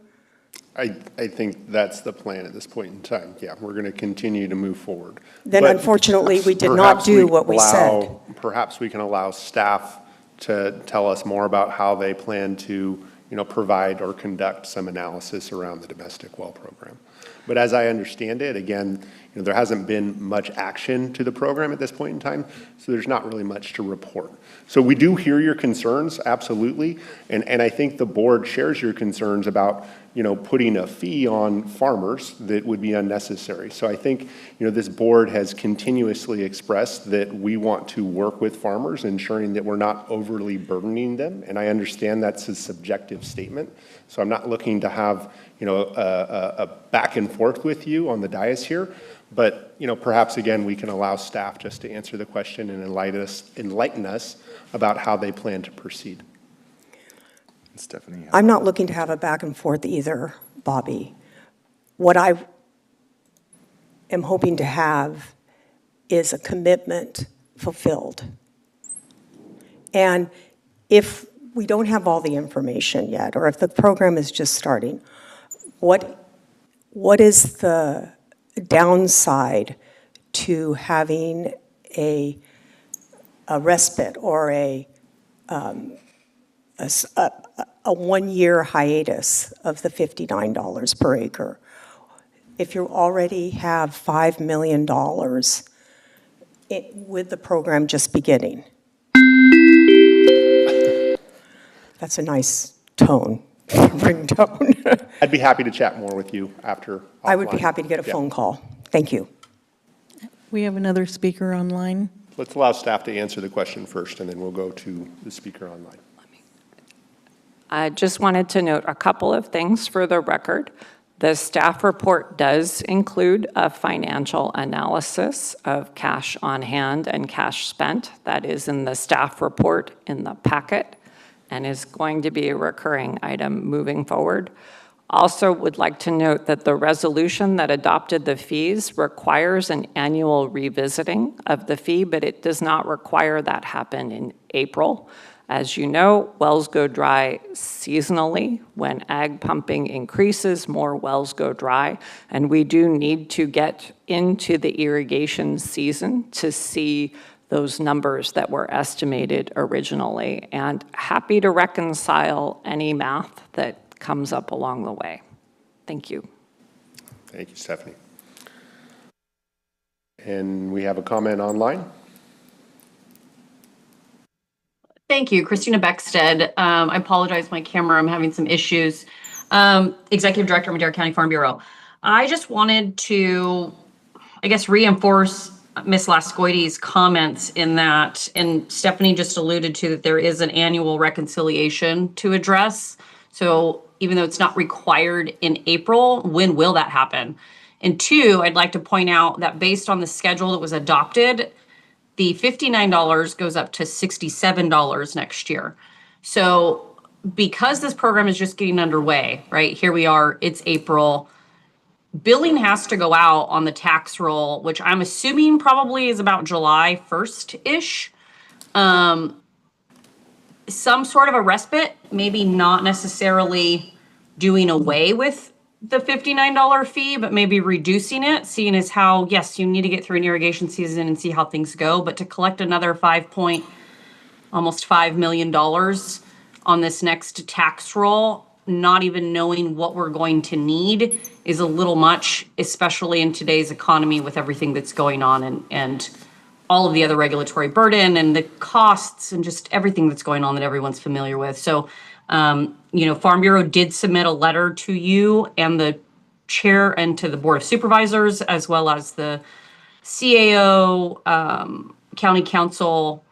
I think that's the plan at this point in time. Yeah, we're going to continue to move forward. Then But unfortunately, we did not perhaps do we what we said. Perhaps we can allow staff to tell us more about how they plan to provide or conduct some analysis around the domestic well program. But as I understand it, again, there hasn't been much action to the program at this point in time, so there's not really much to report. So we do hear your concerns, absolutely, and I think the board shares your concerns about, putting a fee on farmers that would be unnecessary. So I think, this board has continuously expressed that we want to work with farmers, ensuring that we're not overly burdening them, and I understand that's a subjective statement, so I'm not looking to have, a back and forth with you on the dais here. But, perhaps again, we can allow staff just to answer the question and enlighten us about how they plan to proceed. Stephanie? I'm not looking to have a back and forth either, Bobby. What I am hoping to have is a commitment fulfilled. And if we don't have all the information yet, or if the program is just starting, what is the downside to having a respite or a 1-year hiatus of the $59 per acre? If you already have $5 million with the program just beginning. That's a nice tone, ringtone. I'd be happy to chat more with you after. I would be offline. happy to get a Yeah. phone call. Thank you. We have another speaker online. Let's allow staff to answer the question first, and then we'll go to the speaker online. I just wanted to note a couple of things for the record. The staff report does include a financial analysis of cash on hand and cash spent. That is in the staff report in the packet and is going to be a recurring item moving forward. Also would like to note that the resolution that adopted the fees requires an annual revisiting of the fee, but it does not require that happen in April. As you know, wells go dry seasonally. When ag pumping increases, more wells go dry, and we do need to get into the irrigation season to see those numbers that were estimated originally, and happy to reconcile any math that comes up along the way. Thank you. Thank you, Stephanie. And we have a comment online. Thank you, Christina Beckstead. I apologize, my camera, I'm having some issues. Executive Director, Madera County Farm Bureau. I just wanted to, reinforce Ms. Lascoide's comments in that, and Stephanie just alluded to that there is an annual reconciliation to address. So even though it's not required in April, when will that happen? And two, I'd like to point out that based on the schedule that was adopted, the $59 goes up to $67 next year. So because this program is just getting underway, right? Here we are, it's April. Billing has to go out on the tax roll, which I'm assuming probably is about July 1st-ish. Some sort of a respite, maybe not necessarily doing away with the $59 fee, but maybe reducing it, seeing as how, yes, you need to get through an irrigation season and see how things go, but to collect another almost $5 million on this next tax roll, not even knowing what we're going to need is a little much, especially in today's economy with everything that's going on and all of the other regulatory burden and the costs and just everything that's going on that everyone's familiar with. So, Farm Bureau did submit a letter to you and the chair and to the Board of Supervisors, as well as the CAO, County Council,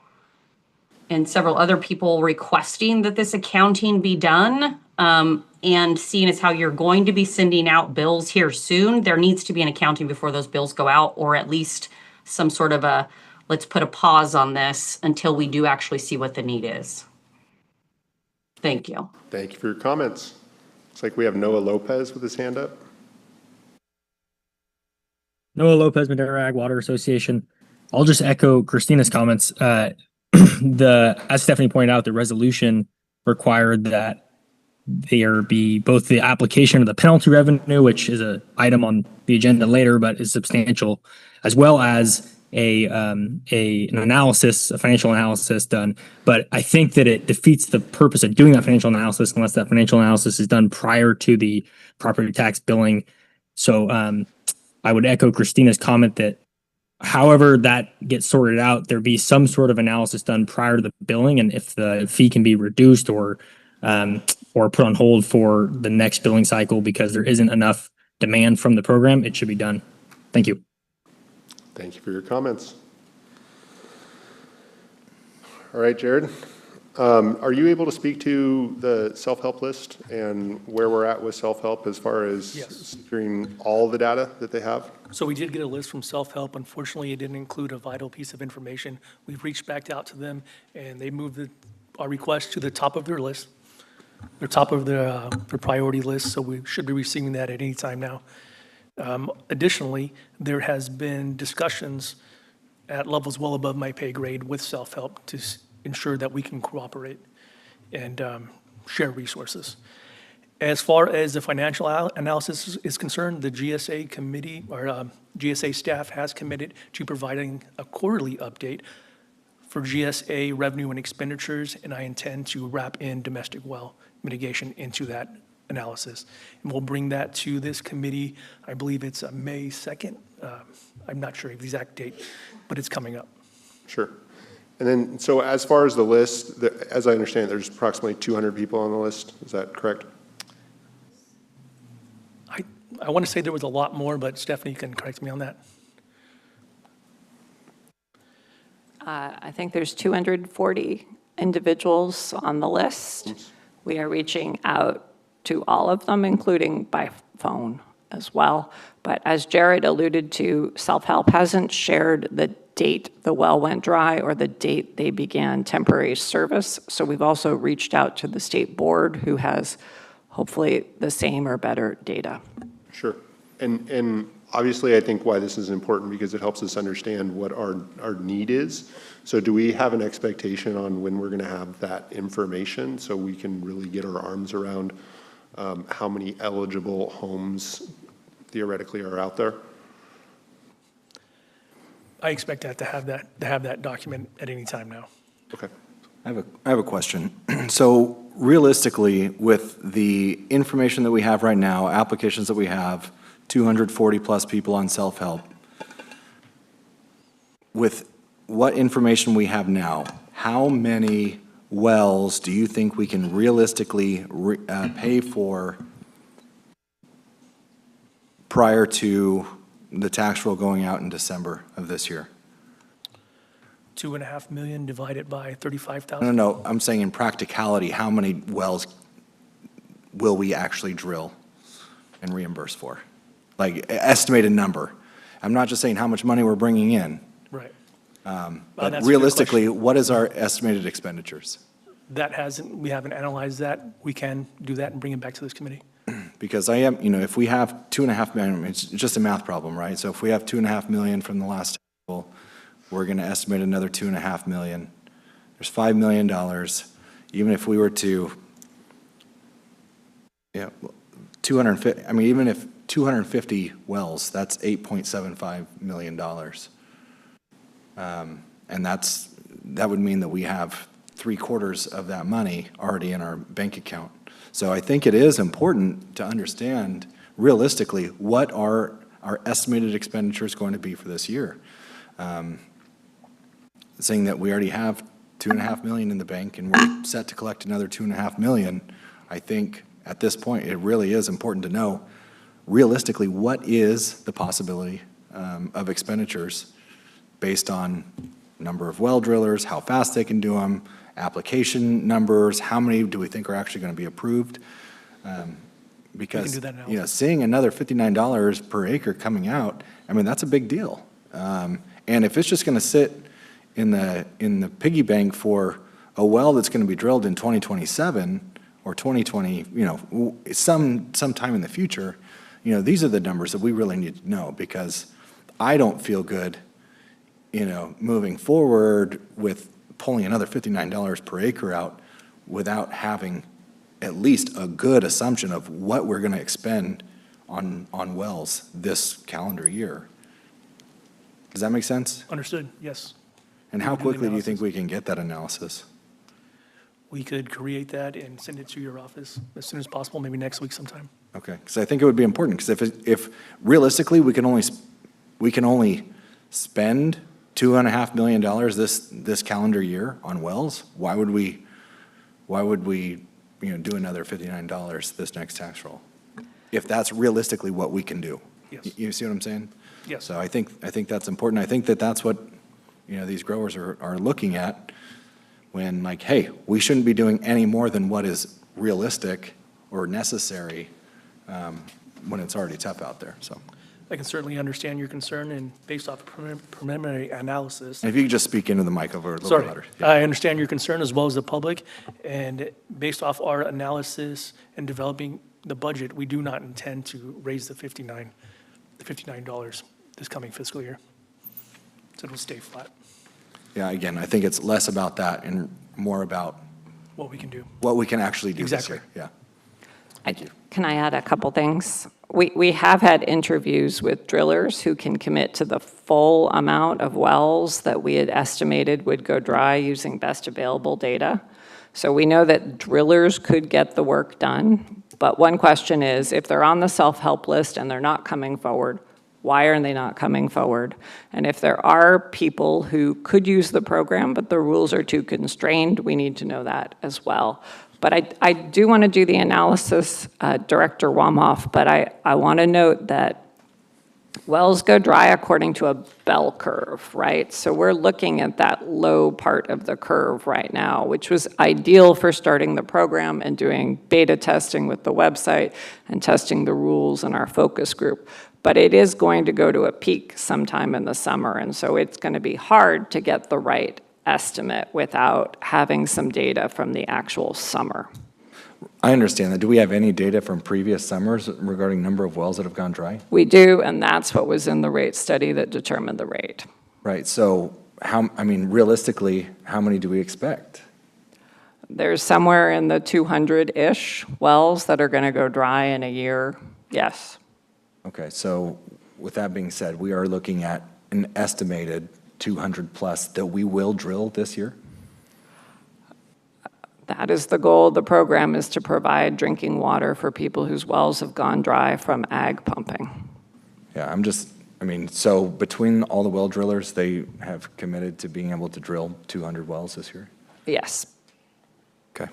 and several other people requesting that this accounting be done. And seeing as how you're going to be sending out bills here soon, there needs to be an accounting before those bills go out, or at least some sort of let's put a pause on this until we do actually see what the need is. Thank you. Thank you for your comments. Looks like we have Noah Lopez with his hand up. Noah Lopez, Madera Ag Water Association. I'll just echo Christina's comments. As Stephanie pointed out, the resolution required that there be both the application of the penalty revenue, which is an item on the agenda later, but is substantial, as well as an analysis, a financial analysis done. But I think that it defeats the purpose of doing that financial analysis unless that financial analysis is done prior to the property tax billing. So I would echo Christina's comment that however that gets sorted out, there be some sort of analysis done prior to the billing, and if the fee can be reduced or put on hold for the next billing cycle because there isn't enough demand from the program, it should be done. Thank you. Thank you for your comments. All right, Jared. Are you able to speak to the self-help list and where we're at with self-help as far as securing all the data that they have? So we did get a list from self-help. Unfortunately, it didn't include a vital piece of information. We've reached back out to them, and they moved our request to the top of their list, their top of their priority list, so we should be receiving that at any time now. Additionally, there has been discussions at levels well above my pay grade with self-help to ensure that we can cooperate and share resources. As far as the financial analysis is concerned, the GSA committee or GSA staff has committed to providing a quarterly update for GSA revenue and expenditures, and I intend to wrap in domestic well mitigation into that analysis. And we'll bring that to this committee. I believe it's May 2nd. I'm not sure of the exact date, but it's coming up. Sure. And then, so as far as the list, as I understand, there's approximately 200 people on the list. Is that correct? I want to say there was a lot more, but Stephanie can correct me on that. I think there's 240 individuals on the list. Oops. We are reaching out to all of them, including by phone as well. But as Jared alluded to, self-help hasn't shared the date the well went dry or the date they began temporary service. So we've also reached out to the state board, who has hopefully the same or better data. Sure. And obviously, I think why this is important because it helps us understand what our need is. So do we have an expectation on when we're going to have that information so we can really get our arms around how many eligible homes theoretically are out there? I expect to have that document at any time now. Okay. I have a question. So realistically, with the information that we have right now, applications that we have, 240 plus people on self-help, with what information we have now, how many wells do you think we can realistically pay for prior to the tax roll going out in December of this year? 2.5 million divided by 35,000. No, I'm saying in practicality, how many wells will we actually drill and reimburse for? Like, estimated number. I'm not just saying how much money we're bringing in. Right. But realistically, what is our estimated expenditures? We haven't analyzed that. We can do that and bring it back to this committee. Because if we have 2.5 million, it's just a math problem, right? So if we have 2.5 million from the last table, we're going to estimate another 2.5 million. There's $5 million. Even if we were to, 250, even if 250 wells, that's $8.75 million. And that would mean that we have 3/4 of that money already in our bank account. So I think it is important to understand realistically what are our estimated expenditures going to be for this year. Saying that we already have $2.5 million in the bank and we're set to collect another $2.5 million, I think at this point it really is important to know realistically what is the possibility of expenditures based on number of well drillers, how fast they can do them, application numbers, how many do we think are actually going to be approved? Because seeing another $59 per acre coming out, that's a big deal. And if it's just going to sit in the piggy bank for a well that's going to be drilled in 2027 or 2020, some time in the future, these are the numbers that we really need to know, because I don't feel good, moving forward with pulling another $59 per acre out without having at least a good assumption of what we're going to expend on wells this calendar year. Does that make sense? Understood, yes. And how We do the quickly do you think analysis. we can get that analysis? We could create that and send it to your office as soon as possible, maybe next week sometime. Okay, because I think it would be important, because if realistically, we can only spend $2.5 million this calendar year on wells, why would we do another $59 this next tax roll? If that's realistically what we can do. Yes. You see what I'm saying? Yes. So I think that's important. I think that's what, these growers are looking at when, like, hey, we shouldn't be doing any more than what is realistic or necessary when it's already tough out there, so. I can certainly understand your concern, and based off preliminary analysis. And if you could just speak into the mic over a little Sorry, bit louder. I understand your concern as well as the public, and based off our analysis and developing the budget, we do not intend to raise the $59 this coming fiscal year. So it'll stay flat, Yeah, again, I think it's less about that and more about what we can do. what we can actually do this Exactly. year. Yeah. Thank you. Can I add a couple things? We have had interviews with drillers who can commit to the full amount of wells that we had estimated would go dry using best available data. So we know that drillers could get the work done, but one question is, if they're on the self-help list and they're not coming forward, why are they not coming forward? And if there are people who could use the program, but the rules are too constrained, we need to know that as well. But I do want to do the analysis, Director Wamhoff, but I want to note that wells go dry according to a bell curve, right? So we're looking at that low part of the curve right now, which was ideal for starting the program and doing beta testing with the website and testing the rules in our focus group. But it is going to go to a peak sometime in the summer, and so it's going to be hard to get the right estimate without having some data from the actual summer. I understand that. Do we have any data from previous summers regarding number of wells that have gone dry? We do, and that's what was in the rate study that determined the rate. Right, so realistically, how many do we expect? There's somewhere in the 200-ish wells that are going to go dry in a year, yes. Okay, so with that being said, we are looking at an estimated 200 plus that we will drill this year? That is the goal of the program, is to provide drinking water for people whose wells have gone dry from ag pumping. Yeah, so between all the well drillers, they have committed to being able to drill 200 wells this year? Yes. Okay.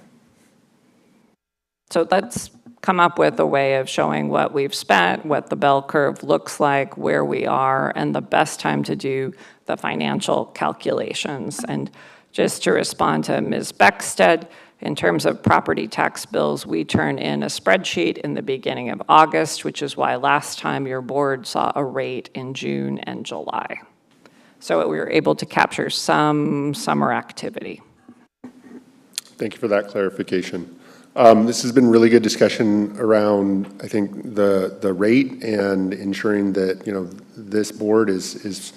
So let's come up with a way of showing what we've spent, what the bell curve looks like, where we are, and the best time to do the financial calculations. And just to respond to Ms. Beckstead, in terms of property tax bills, we turn in a spreadsheet in the beginning of August, which is why last time your board saw a rate in June and July. So we were able to capture some summer activity. Thank you for that clarification. This has been really good discussion around, I think, the rate and ensuring that, this board is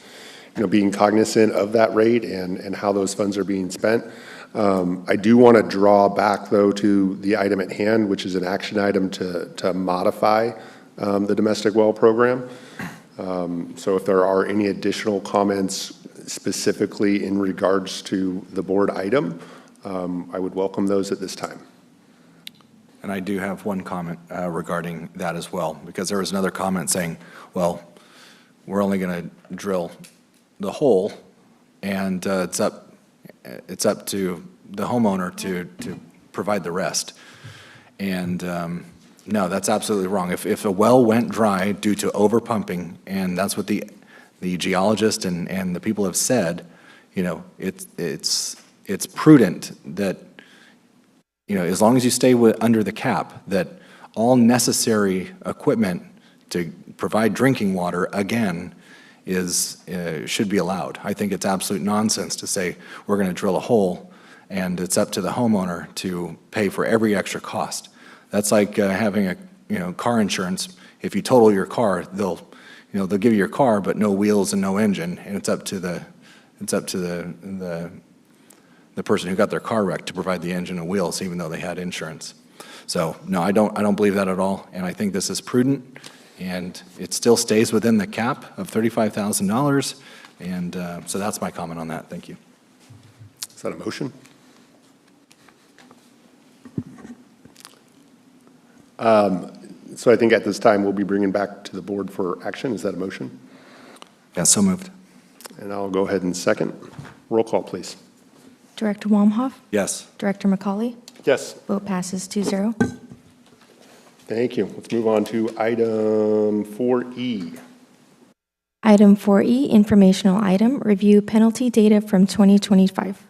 being cognizant of that rate and how those funds are being spent. I do want to draw back, though, to the item at hand, which is an action item to modify the domestic well program. So if there are any additional comments specifically in regards to the board item, I would welcome those at this time. And I do have one comment regarding that as well, because there was another comment saying, well, we're only going to drill the hole, and it's up to the homeowner to provide the rest. And no, that's absolutely wrong. If a well went dry due to overpumping, and that's what the geologist and the people have said, it's prudent that, as long as you stay under the cap, that all necessary equipment to provide drinking water, again, should be allowed. I think it's absolute nonsense to say we're going to drill a hole and it's up to the homeowner to pay for every extra cost. That's like having car insurance. If you total your car, they'll give you your car but no wheels and no engine, and it's up to the person who got their car wrecked to provide the engine and wheels, even though they had insurance. So no, I don't believe that at all, and I think this is prudent. and it still stays within the cap of $35,000. And so that's my comment on that. Thank you. Is that a motion? So I think at this time, we'll be bringing back to the board for action. Is that a motion? Yeah, so moved. And I'll go ahead and second. Roll call, please. Director Wamhoff, Yes. Director McCauley. Yes. Vote passes 2-0. Thank you. Let's move on to item 4E. Item 4E, informational item, review penalty data from 2025.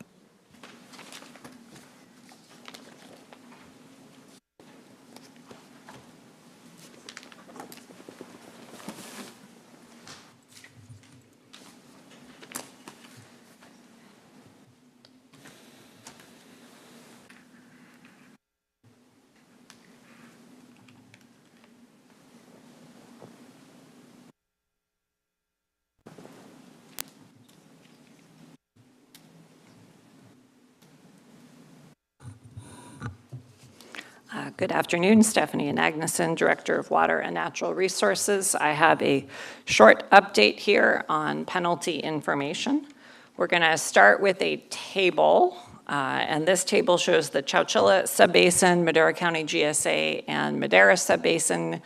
Good afternoon, Stephanie Agneson, Director of Water and Natural Resources. I have a short update here on penalty information. We're going to start with a table, and this table shows the Chowchilla Subbasin, Madera County GSA, and Madera Subbasin,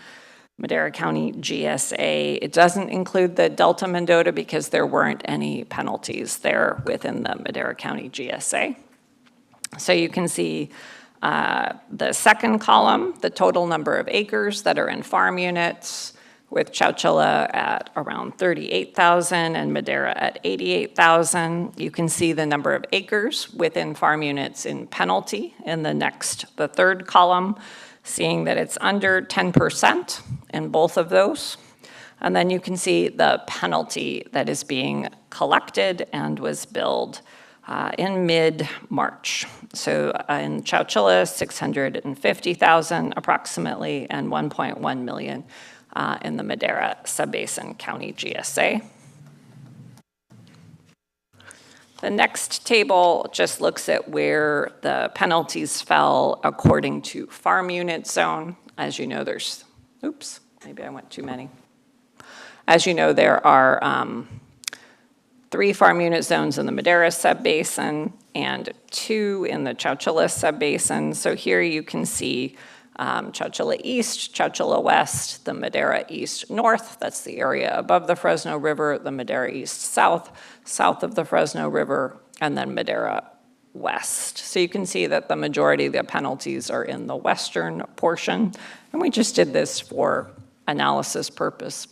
Madera County GSA. It doesn't include the Delta Mendota because there weren't any penalties there within the Madera County GSA. So you can see the second column, the total number of acres that are in farm units, with Chowchilla at around 38,000 and Madera at 88,000. You can see the number of acres within farm units in penalty in the third column, seeing that it's under 10% in both of those. And then you can see the penalty that is being collected and was billed in mid-March. So in Chowchilla, 650,000 approximately, and 1.1 million in the Madera Subbasin County GSA. The next table just looks at where the penalties fell according to farm unit zone. As you know, there's, oops, maybe I went too many. As you know, there are 3 farm unit zones in the Madera Subbasin and 2 in the Chowchilla Subbasin. So here you can see Chowchilla East, Chowchilla West, the Madera East North, that's the area above the Fresno River, the Madera East South, south of the Fresno River, and then Madera West. So you can see that the majority of the penalties are in the western portion, and we just did this for analysis purpose.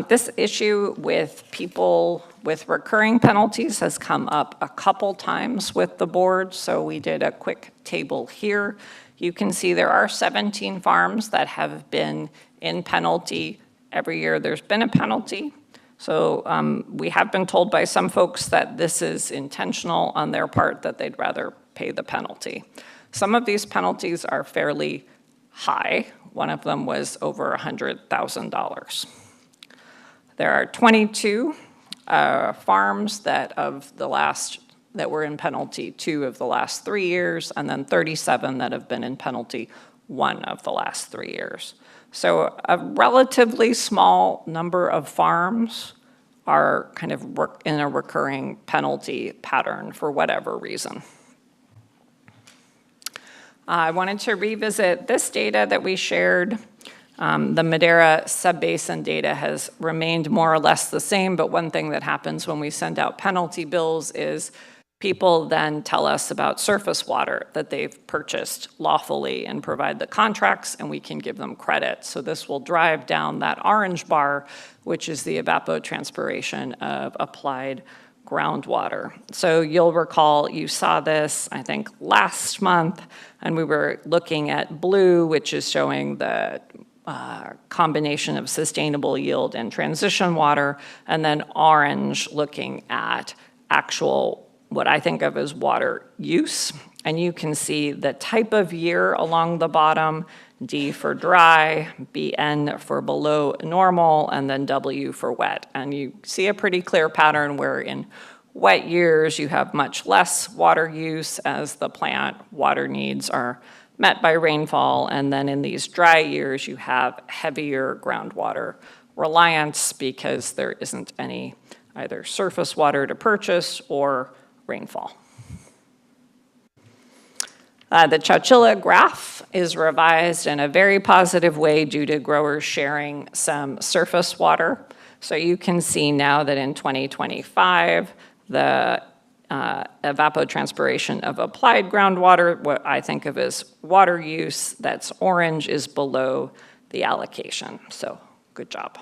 This issue with people with recurring penalties has come up a couple times with the board, so we did a quick table here. You can see there are 17 farms that have been in penalty. Every year there's been a penalty. So we have been told by some folks that this is intentional on their part, that they'd rather pay the penalty. Some of these penalties are fairly high. One of them was over $100,000. There are 22 farms that were in penalty 2 of the last 3 years, and then 37 that have been in penalty 1 of the last 3 years. So a relatively small number of farms are kind of in a recurring penalty pattern for whatever reason. I wanted to revisit this data that we shared. The Madera Subbasin data has remained more or less the same, but one thing that happens when we send out penalty bills is people then tell us about surface water that they've purchased lawfully and provide the contracts, and we can give them credit. So this will drive down that orange bar, which is the evapotranspiration of applied groundwater. So you'll recall you saw this, I think, last month, and we were looking at blue, which is showing the combination of sustainable yield and transition water, and then orange looking at actual, what I think of as water use. And you can see the type of year along the bottom, D for dry, BN for below normal, and then W for wet. And you see a pretty clear pattern where in wet years you have much less water use as the plant water needs are met by rainfall, and then in these dry years, you have heavier groundwater reliance because there isn't any either surface water to purchase or rainfall. The Chowchilla graph is revised in a very positive way due to growers sharing some surface water. So you can see now that in 2025, the evapotranspiration of applied groundwater, what I think of as water use, that's orange, is below the allocation. So good job.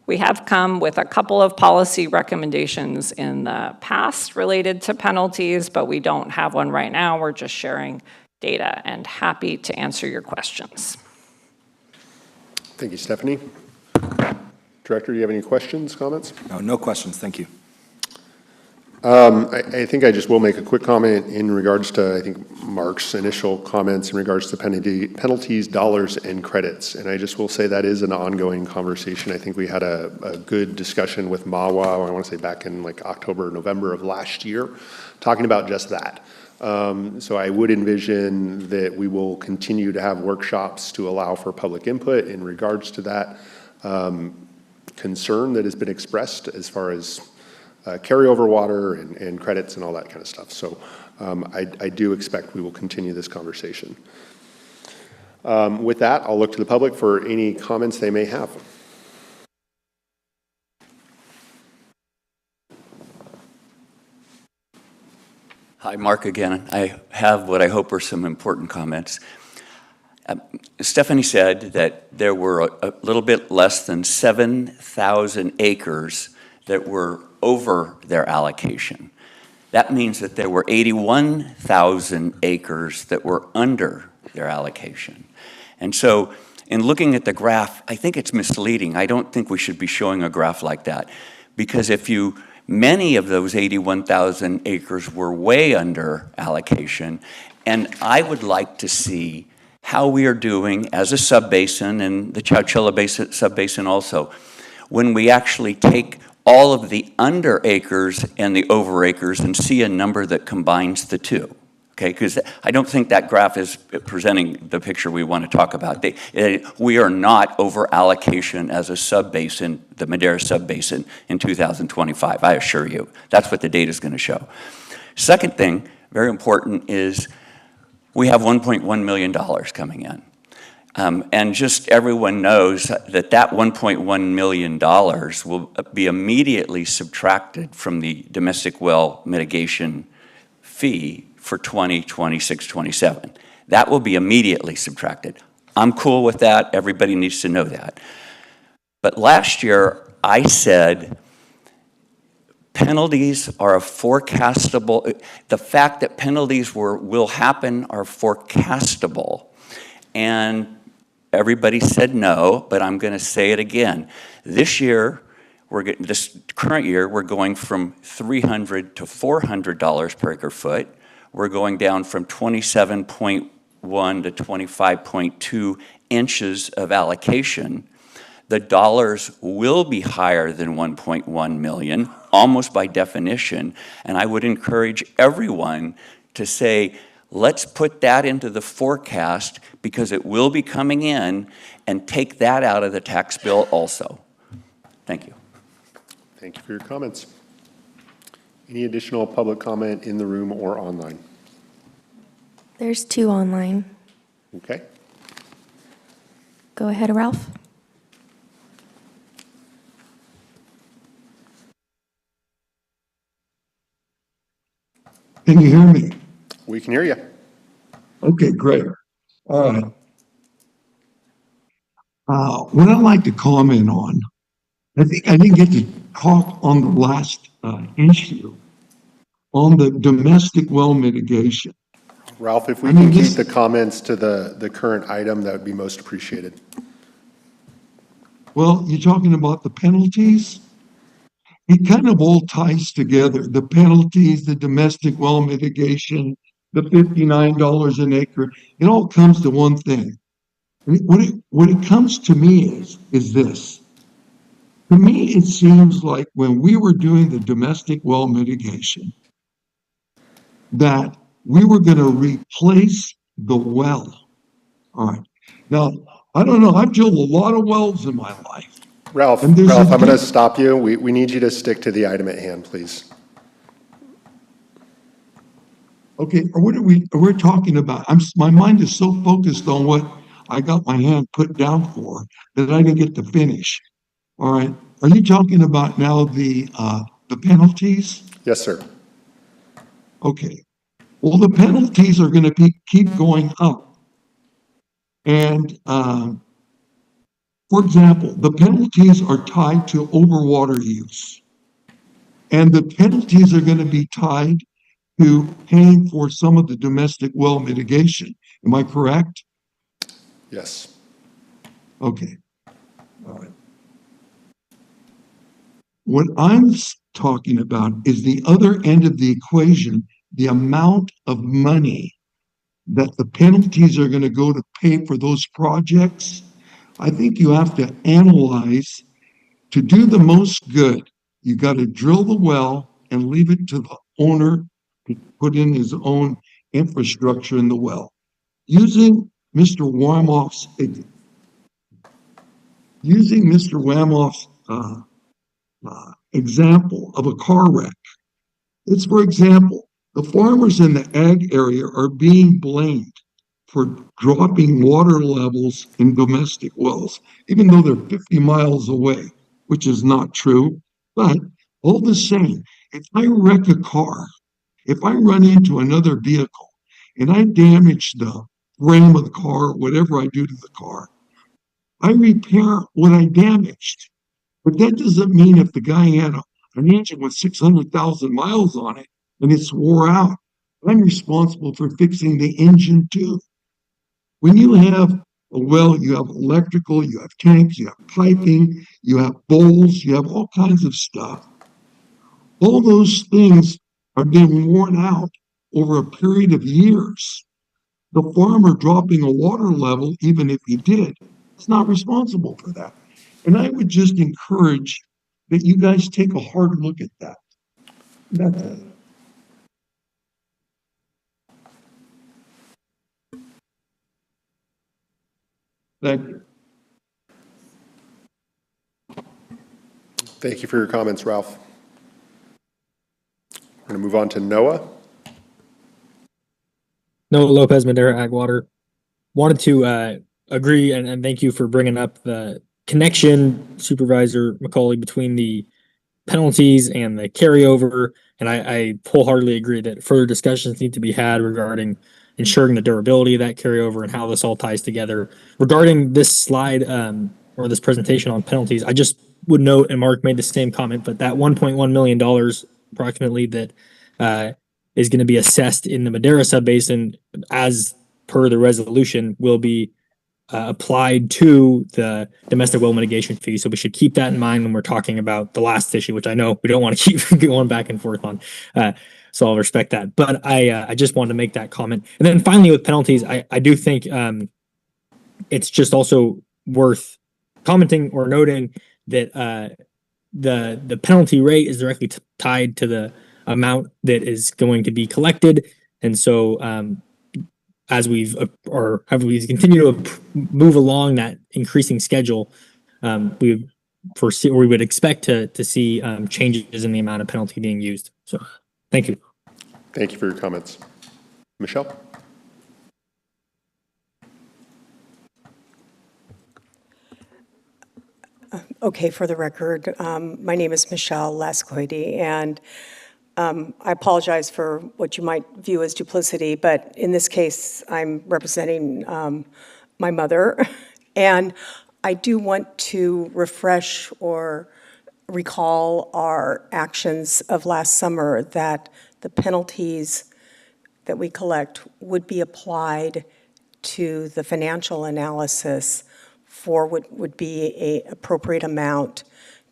We have come with a couple of policy recommendations in the past related to penalties, but we don't have one right now. We're just sharing data and happy to answer your questions. Thank you, Stephanie. Director, do you have any questions, comments? No questions, thank you. I think I just will make a quick comment in regards to, I think, Mark's initial comments in regards to penalties, dollars, and credits. And I just will say that is an ongoing conversation. I think we had a good discussion with MAWA, I want to say back in like October, November of last year, talking about just that. So I would envision that we will continue to have workshops to allow for public input in regards to that concern that has been expressed as far as carryover water and credits and all that kind of stuff. So I do expect we will continue this conversation. With that, I'll look to the public for any comments they may have. Hi, Mark again. I have what I hope are some important comments. Stephanie said that there were a little bit less than 7,000 acres that were over their allocation. That means that there were 81,000 acres that were under their allocation. And so in looking at the graph, I think it's misleading. I don't think we should be showing a graph like that, because many of those 81,000 acres were way under allocation, and I would like to see how we are doing as a subbasin, and the Chowchilla Basin, subbasin also, when we actually take all of the under acres and the over acres and see a number that combines the two, okay? Because I don't think that graph is presenting the picture we want to talk about. We are not over allocation as a subbasin, the Madera subbasin in 2025, I assure you. That's what the data is going to show. Second thing, very important, is we have $1.1 million coming in. And just everyone knows that that $1.1 million will be immediately subtracted from the domestic well mitigation fee for 2026, 27. That will be immediately subtracted. I'm cool with that. Everybody needs to know that. But last year, I said penalties are a forecastable, the fact that penalties will happen are forecastable. And everybody said no, but I'm going to say it again. This current year, we're going from $300 to $400 per acre foot. We're going down from 27.1 to 25.2 inches of allocation. The dollars will be higher than 1.1 million, almost by definition. And I would encourage everyone to say, let's put that into the forecast because it will be coming in, and take that out of the tax bill also. Thank you. Thank you for your comments. Any additional public comment in the room or online? There's 2 online. Okay. Go ahead, Ralph. Can you hear me? We can hear you. Okay, great. All right. What I'd like to comment on, I think I didn't get to talk on the last issue on the domestic well mitigation. Ralph, if we can keep the comments to the current item, that would be most appreciated. Well, you're talking about the penalties? It kind of all ties together. The penalties, the domestic well mitigation, the $59 an acre, it all comes to one thing. What it comes to me is this. To me, it seems like when we were doing the domestic well mitigation, that we were going to replace the well. All right. Now, I don't know, I've drilled a lot of wells in my life. Ralph, And there's Ralph, a I'm going to diff- stop you. We need you to stick to the item at hand, please. Okay, or what are we're talking about? My mind is so focused on what I got my hand put down for that I didn't get to finish. All right. Are you talking about now the penalties? Yes, sir. Okay. Well, the penalties are going to keep going up. And for example, the penalties are tied to overwater use. And the penalties are going to be tied to paying for some of the domestic well mitigation. Am I correct? Yes. Okay. All right. What I'm talking about is the other end of the equation, the amount of money that the penalties are going to go to pay for those projects. I think you have to analyze to do the most good. You got to drill the well and leave it to the owner to put in his own infrastructure in the well. Using Mr. Wamoff's example of a car wreck. It's, for example, the farmers in the ag area are being blamed for dropping water levels in domestic wells, even though they're 50 miles away, which is not true. But all the same, if I wreck a car, if I run into another vehicle and I damage the frame of the car, whatever I do to the car, I repair what I damaged. But that doesn't mean if the guy had an engine with 600,000 miles on it and it's wore out, I'm responsible for fixing the engine too. When you have a well, you have electrical, you have tanks, you have piping, you have bowls, you have all kinds of stuff. All those things are being worn out over a period of years. The farmer dropping a water level, even if he did, is not responsible for that. And I would just encourage that you guys take a hard look at that. That's it. Thank you. Thank you for your comments, Ralph. We're going to move on to Noah. Noah Lopez, Madera Ag Water. Wanted to agree and thank you for bringing up the connection, Supervisor McCauley, between the penalties and the carryover. And I wholeheartedly agree that further discussions need to be had regarding ensuring the durability of that carryover and how this all ties together. Regarding this slide or this presentation on penalties, I just would note, and Mark made the same comment, but that $1.1 million approximately that is going to be assessed in the Madera subbasin as per the resolution will be applied to the domestic well mitigation fee. So we should keep that in mind when we're talking about the last issue, which I know we don't want to keep going back and forth on. So I'll respect that. But I just wanted to make that comment. And then finally with penalties, I do think it's just also worth commenting or noting that the penalty rate is directly tied to the amount that is going to be collected. And so as we continue to move along that increasing schedule, we would expect to see changes in the amount of penalty being used. So, thank you. Thank you for your comments. Michelle? Okay, for the record, my name is Michelle Lascoidi, and I apologize for what you might view as duplicity, but in this case, I'm representing my mother, and I do want to refresh or recall our actions of last summer, that the penalties that we collect would be applied to the financial analysis for what would be an appropriate amount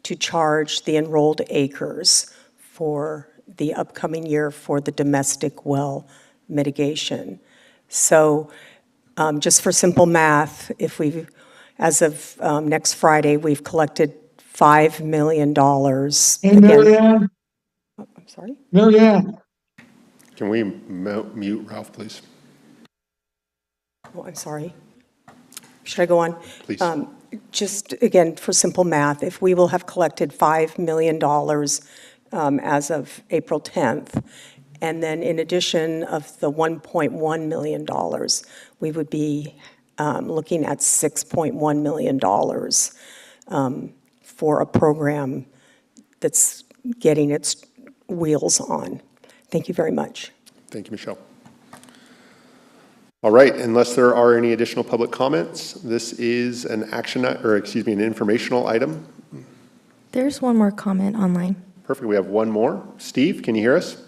to charge the enrolled acres for the upcoming year for the domestic well mitigation. So just for simple math, if we've, as of next Friday, we've collected $5 million. Hey, Mary Ann. I'm sorry? Mary Ann. Can we mute Ralph, please? Oh, I'm sorry. Should I go on? Please. Just again, for simple math, if we will have collected $5 million as of April 10th, and then in addition of the $1.1 million, we would be looking at $6.1 million for a program that's getting its wheels on. Thank you very much. Thank you, Michelle. All right, unless there are any additional public comments, this is an an informational item. There's one more comment online. Perfect, we have one more. Steve, can you hear us?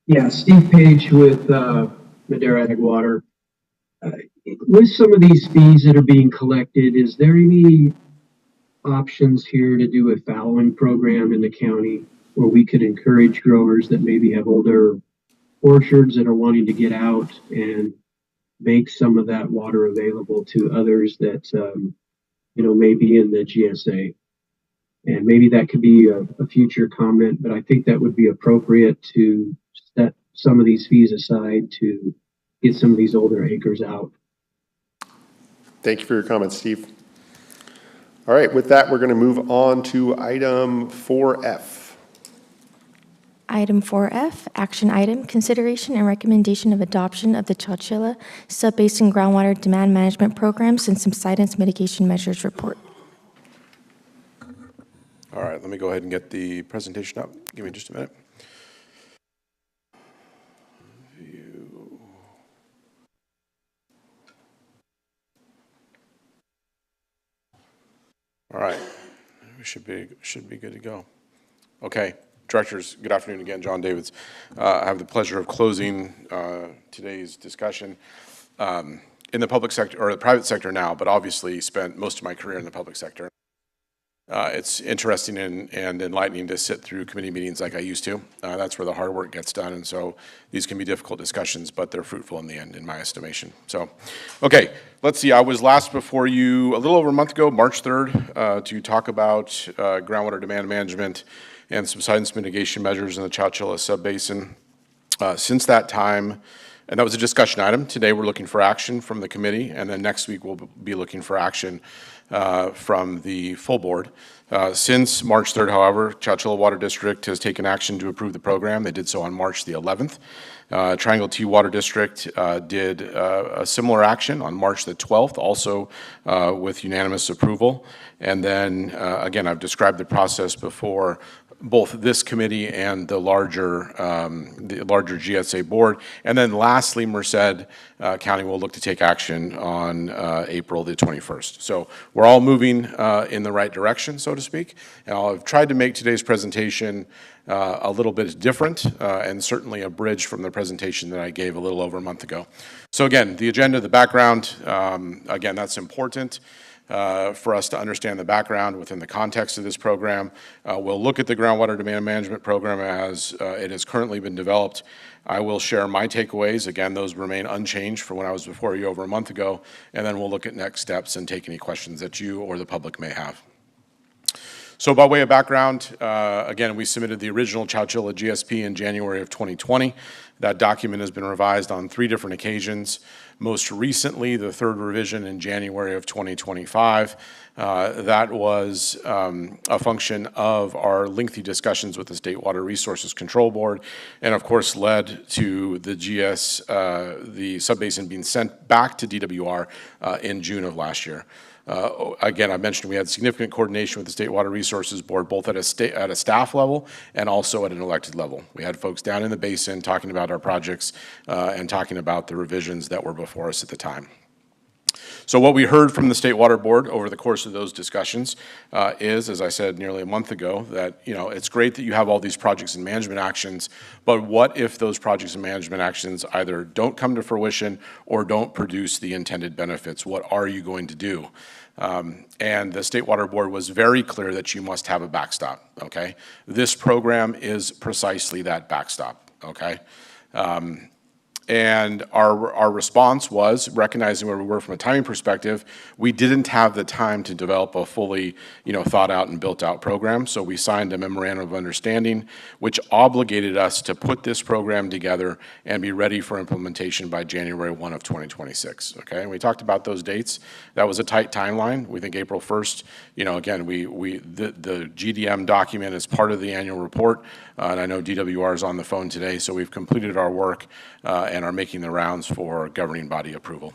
Yeah, Steve Page with Madera Ag Water. With some of these fees that are being collected, is there any options here to do a fallowing program in the county where we could encourage growers that maybe have older orchards that are wanting to get out and make some of that water available to others that, may be in the GSA? And maybe that could be a future comment, but I think that would be appropriate to set some of these fees aside to get some of these older acres out. Thank you for your comments, Steve. All right, with that, we're going to move on to item 4F. Item 4F, action item, consideration and recommendation of adoption of the Chowchilla Subbasin Groundwater Demand Management Programs and Subsidence Mitigation Measures Report. All right, let me go ahead and get the presentation up. Give me just a minute. All right, we should be good to go. Okay, directors, good afternoon again. John Davids. I have the pleasure of closing today's discussion in the public sector or the private sector now, but obviously spent most of my career in the public sector. It's interesting and enlightening to sit through committee meetings like I used to. That's where the hard work gets done, and so these can be difficult discussions, but they're fruitful in the end, in my estimation. So, okay, let's see. I was last before you a little over a month ago, March 3rd, to talk about groundwater demand management and subsidence mitigation measures in the Chowchilla Subbasin. Since that time, and that was a discussion item. Today we're looking for action from the committee, and then next week we'll be looking for action from the full board. Since March 3rd, however, Chowchilla Water District has taken action to approve the program. They did so on March the 11th. Triangle T Water District did a similar action on March the 12th, also with unanimous approval. And then, again, I've described the process before both this committee and the larger GSA board. And then lastly, Merced County will look to take action on April the 21st. So we're all moving in the right direction, so to speak. And I've tried to make today's presentation a little bit different and certainly a bridge from the presentation that I gave a little over a month ago. So again, the agenda, the background, again, that's important. For us to understand the background within the context of this program. We'll look at the groundwater demand management program as it has currently been developed. I will share my takeaways. Again, those remain unchanged from when I was before you over a month ago, and then we'll look at next steps and take any questions that you or the public may have. So by way of background, again, we submitted the original Chowchilla GSP in January of 2020. That document has been revised on 3 different occasions. Most recently, the 3rd revision in January of 2025. That was a function of our lengthy discussions with the State Water Resources Control Board, and of course led to the the subbasin being sent back to DWR in June of last year. Again, I mentioned we had significant coordination with the State Water Resources Board, both at a staff level and also at an elected level. We had folks down in the basin talking about our projects and talking about the revisions that were before us at the time. So what we heard from the State Water Board over the course of those discussions is, as I said nearly a month ago, that it's great that you have all these projects and management actions, but what if those projects and management actions either don't come to fruition or don't produce the intended benefits? What are you going to do? And the State Water Board was very clear that you must have a backstop, okay? This program is precisely that backstop, okay? And our response was, recognizing where we were from a timing perspective, we didn't have the time to develop a fully, thought out and built out program. So we signed a memorandum of understanding, which obligated us to put this program together and be ready for implementation by January 1 of 2026. Okay, and we talked about those dates. That was a tight timeline. We think April 1st. Again, the GDM document is part of the annual report, and I know DWR is on the phone today. So we've completed our work and are making the rounds for governing body approval.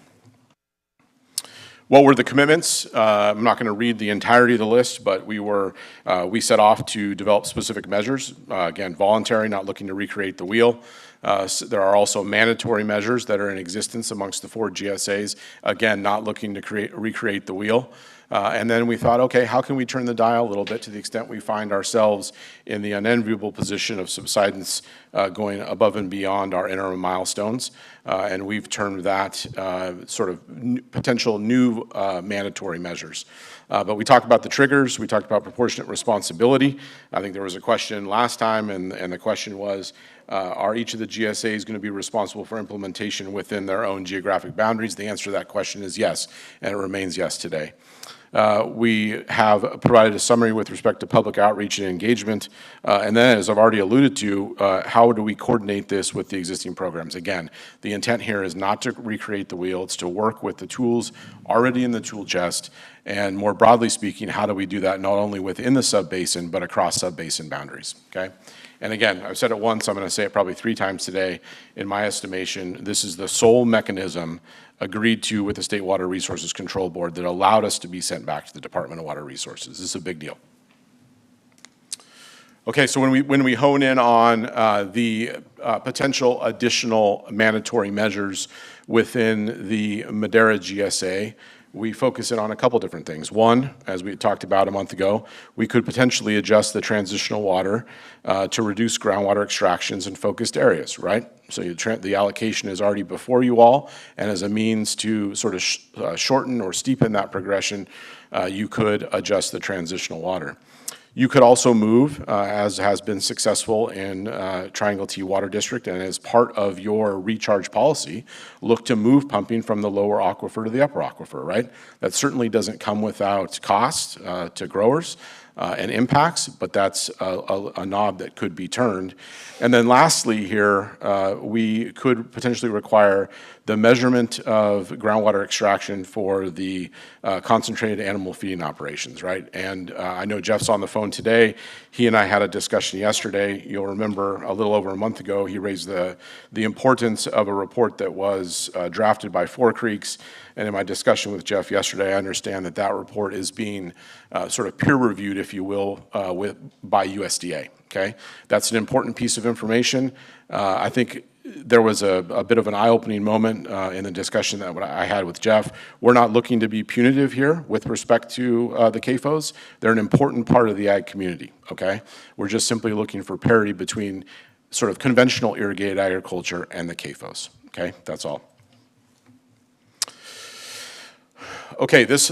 What were the commitments? I'm not going to read the entirety of the list, but we set off to develop specific measures. Again, voluntary, not looking to recreate the wheel. There are also mandatory measures that are in existence amongst the 4 GSAs. Again, not looking to recreate the wheel. And then we thought, okay, how can we turn the dial a little bit to the extent we find ourselves in the unenviable position of subsidence going above and beyond our interim milestones. And we've termed that sort of potential new mandatory measures. But we talked about the triggers. We talked about proportionate responsibility. I think there was a question last time, and the question was, are each of the GSAs going to be responsible for implementation within their own geographic boundaries? The answer to that question is yes, and it remains yes today. We have provided a summary with respect to public outreach and engagement. And then, as I've already alluded to, how do we coordinate this with the existing programs? Again, the intent here is not to recreate the wheel. It's to work with the tools already in the tool chest. And more broadly speaking, how do we do that not only within the subbasin, but across subbasin boundaries, okay? And again, I've said it once, I'm going to say it probably 3 times today. In my estimation, this is the sole mechanism agreed to with the State Water Resources Control Board that allowed us to be sent back to the Department of Water Resources. This is a big deal. Okay, so when we hone in on the potential additional mandatory measures within the Madera GSA, we focus in on a couple different things. One, as we talked about a month ago, we could potentially adjust the transitional water to reduce groundwater extractions in focused areas, right? So the allocation is already before you all, and as a means to sort of shorten or steepen that progression, you could adjust the transitional water. You could also move, as has been successful in Triangle T Water District, and as part of your recharge policy, look to move pumping from the lower aquifer to the upper aquifer, right? That certainly doesn't come without cost to growers and impacts, but that's a knob that could be turned. And then lastly here, we could potentially require the measurement of groundwater extraction for the concentrated animal feeding operations, right? And I know Jeff's on the phone today. He and I had a discussion yesterday. You'll remember a little over a month ago, he raised the importance of a report that was drafted by Four Creeks. And in my discussion with Jeff yesterday, I understand that that report is being sort of peer reviewed, if you will, by USDA, okay? That's an important piece of information. I think there was a bit of an eye-opening moment in the discussion that I had with Jeff. We're not looking to be punitive here with respect to the CAFOs. They're an important part of the ag community, okay? We're just simply looking for parity between sort of conventional irrigated agriculture and the CAFOs, okay? That's all. Okay, this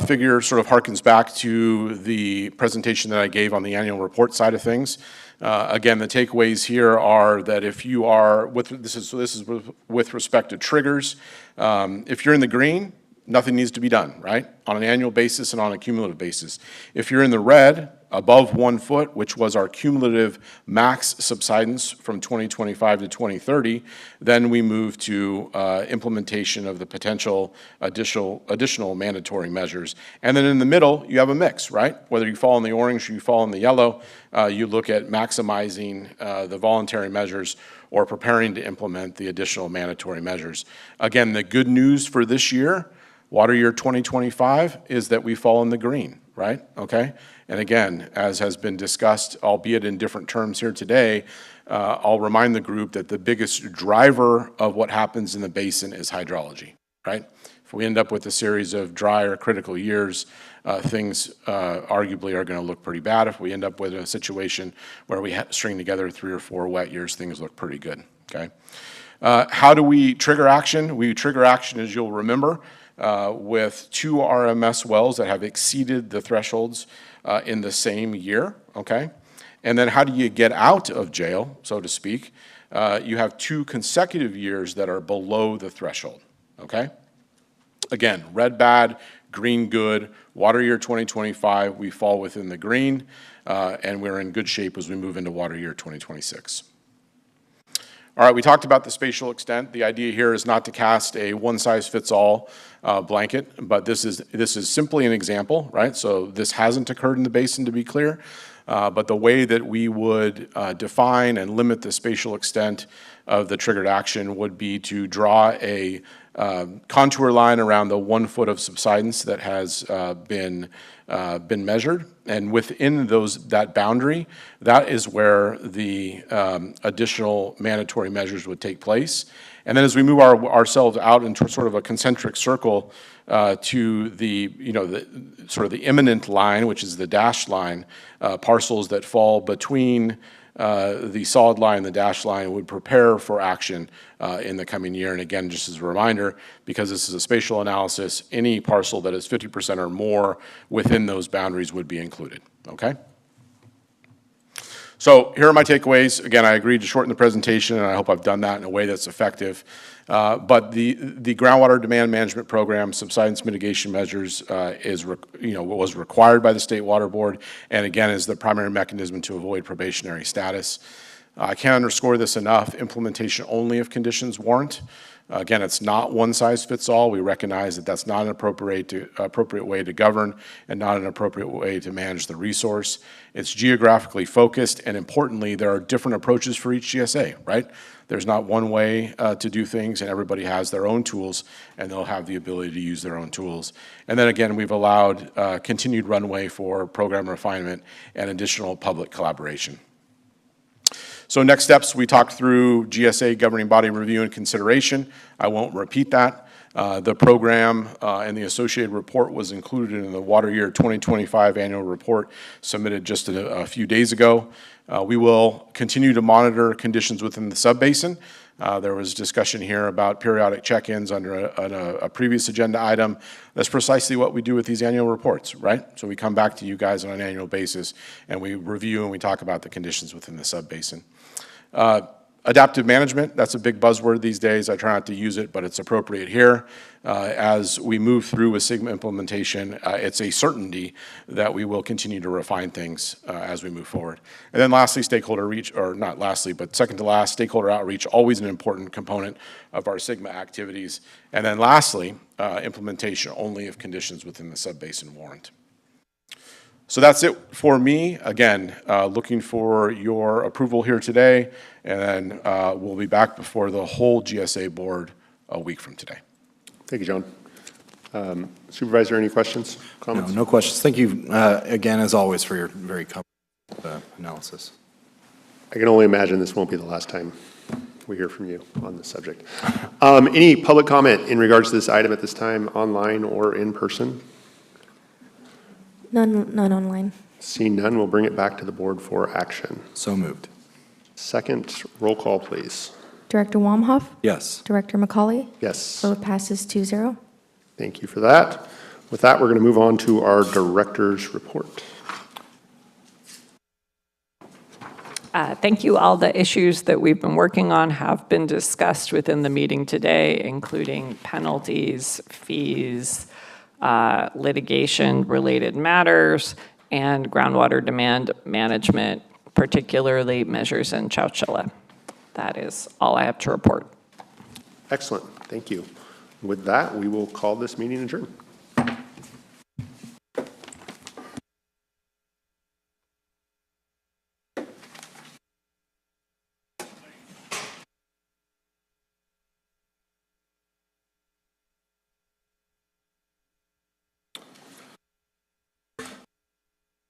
figure sort of harkens back to the presentation that I gave on the annual report side of things. Again, the takeaways here are that if you are, this is with respect to triggers, if you're in the green, nothing needs to be done, right? On an annual basis and on a cumulative basis. If you're in the red, above 1 foot, which was our cumulative max subsidence from 2025 to 2030, then we move to implementation of the potential additional mandatory measures. And then in the middle, you have a mix, right? Whether you fall in the orange or you fall in the yellow, you look at maximizing the voluntary measures or preparing to implement the additional mandatory measures. Again, the good news for this year, water year 2025, is that we fall in the green, right? Okay? And again, as has been discussed, albeit in different terms here today, I'll remind the group that the biggest driver of what happens in the basin is hydrology, right? If we end up with a series of dry or critical years, things arguably are going to look pretty bad. If we end up with a situation where we string together 3 or 4 wet years, things look pretty good, okay? How do we trigger action? We trigger action, as you'll remember, with 2 RMS wells that have exceeded the thresholds in the same year, okay? And then how do you get out of jail, so to speak? you have 2 consecutive years that are below the threshold, okay? Again, red bad, green good, water year 2025, we fall within the green, and we're in good shape as we move into water year 2026. All right, we talked about the spatial extent. The idea here is not to cast a one-size-fits-all blanket, but this is simply an example, right? So this hasn't occurred in the basin, to be clear, but the way that we would define and limit the spatial extent of the triggered action would be to draw a contour line around the 1 foot of subsidence that has been measured, and within that boundary, that is where the additional mandatory measures would take place. And then as we move ourselves out into sort of a concentric circle to the sort of the imminent line, which is the dashed line, parcels that fall between the solid line and the dashed line would prepare for action in the coming year. And again, just as a reminder, because this is a spatial analysis, any parcel that is 50% or more within those boundaries would be included, okay? So here are my takeaways. Again, I agreed to shorten the presentation, and I hope I've done that in a way that's effective. But the groundwater demand management program, subsidence mitigation measures, was required by the State Water Board, and again is the primary mechanism to avoid probationary status. I can't underscore this enough. Implementation only if conditions warrant. Again, it's not one size fits all. We recognize that that's not an appropriate way to govern and not an appropriate way to manage the resource. It's geographically focused, and importantly, there are different approaches for each GSA, right? There's not one way to do things, and everybody has their own tools, and they'll have the ability to use their own tools. And then again, we've allowed continued runway for program refinement and additional public collaboration. So next steps, we talked through GSA governing body review and consideration. I won't repeat that. The program and the associated report was included in the water year 2025 annual report submitted just a few days ago. We will continue to monitor conditions within the subbasin. There was discussion here about periodic check-ins under a previous agenda item. That's precisely what we do with these annual reports, right? So we come back to you guys on an annual basis, and we review and we talk about the conditions within the subbasin. Adaptive management, that's a big buzzword these days. I try not to use it, but it's appropriate here. As we move through with Sigma implementation, it's a certainty that we will continue to refine things as we move forward. And then lastly, stakeholder reach, or not lastly, but second to last, stakeholder outreach, always an important component of our Sigma activities. And then lastly, implementation only if conditions within the subbasin warrant. So that's it for me. Again, looking for your approval here today, and then we'll be back before the whole GSA board a week from today. Thank you, John. Supervisor, any questions, comments? No questions. Thank you again, as always, for your very comprehensive analysis. I can only imagine this won't be the last time we hear from you on this subject. Any public comment in regards to this item at this time, online or in person? None online. Seeing none, we'll bring it back to the board for action. So moved. Second, roll call, please. Director Wamhoff? Yes. Director McCauley? Yes. Vote passes 2-0. Thank you for that. With that, we're going to move on to our director's report. Thank you. All the issues that we've been working on have been discussed within the meeting today, including penalties, fees, litigation-related matters, and groundwater demand management, particularly measures in Chowchilla. That is all I have to report. Excellent. Thank you. With that, we will call this meeting adjourned.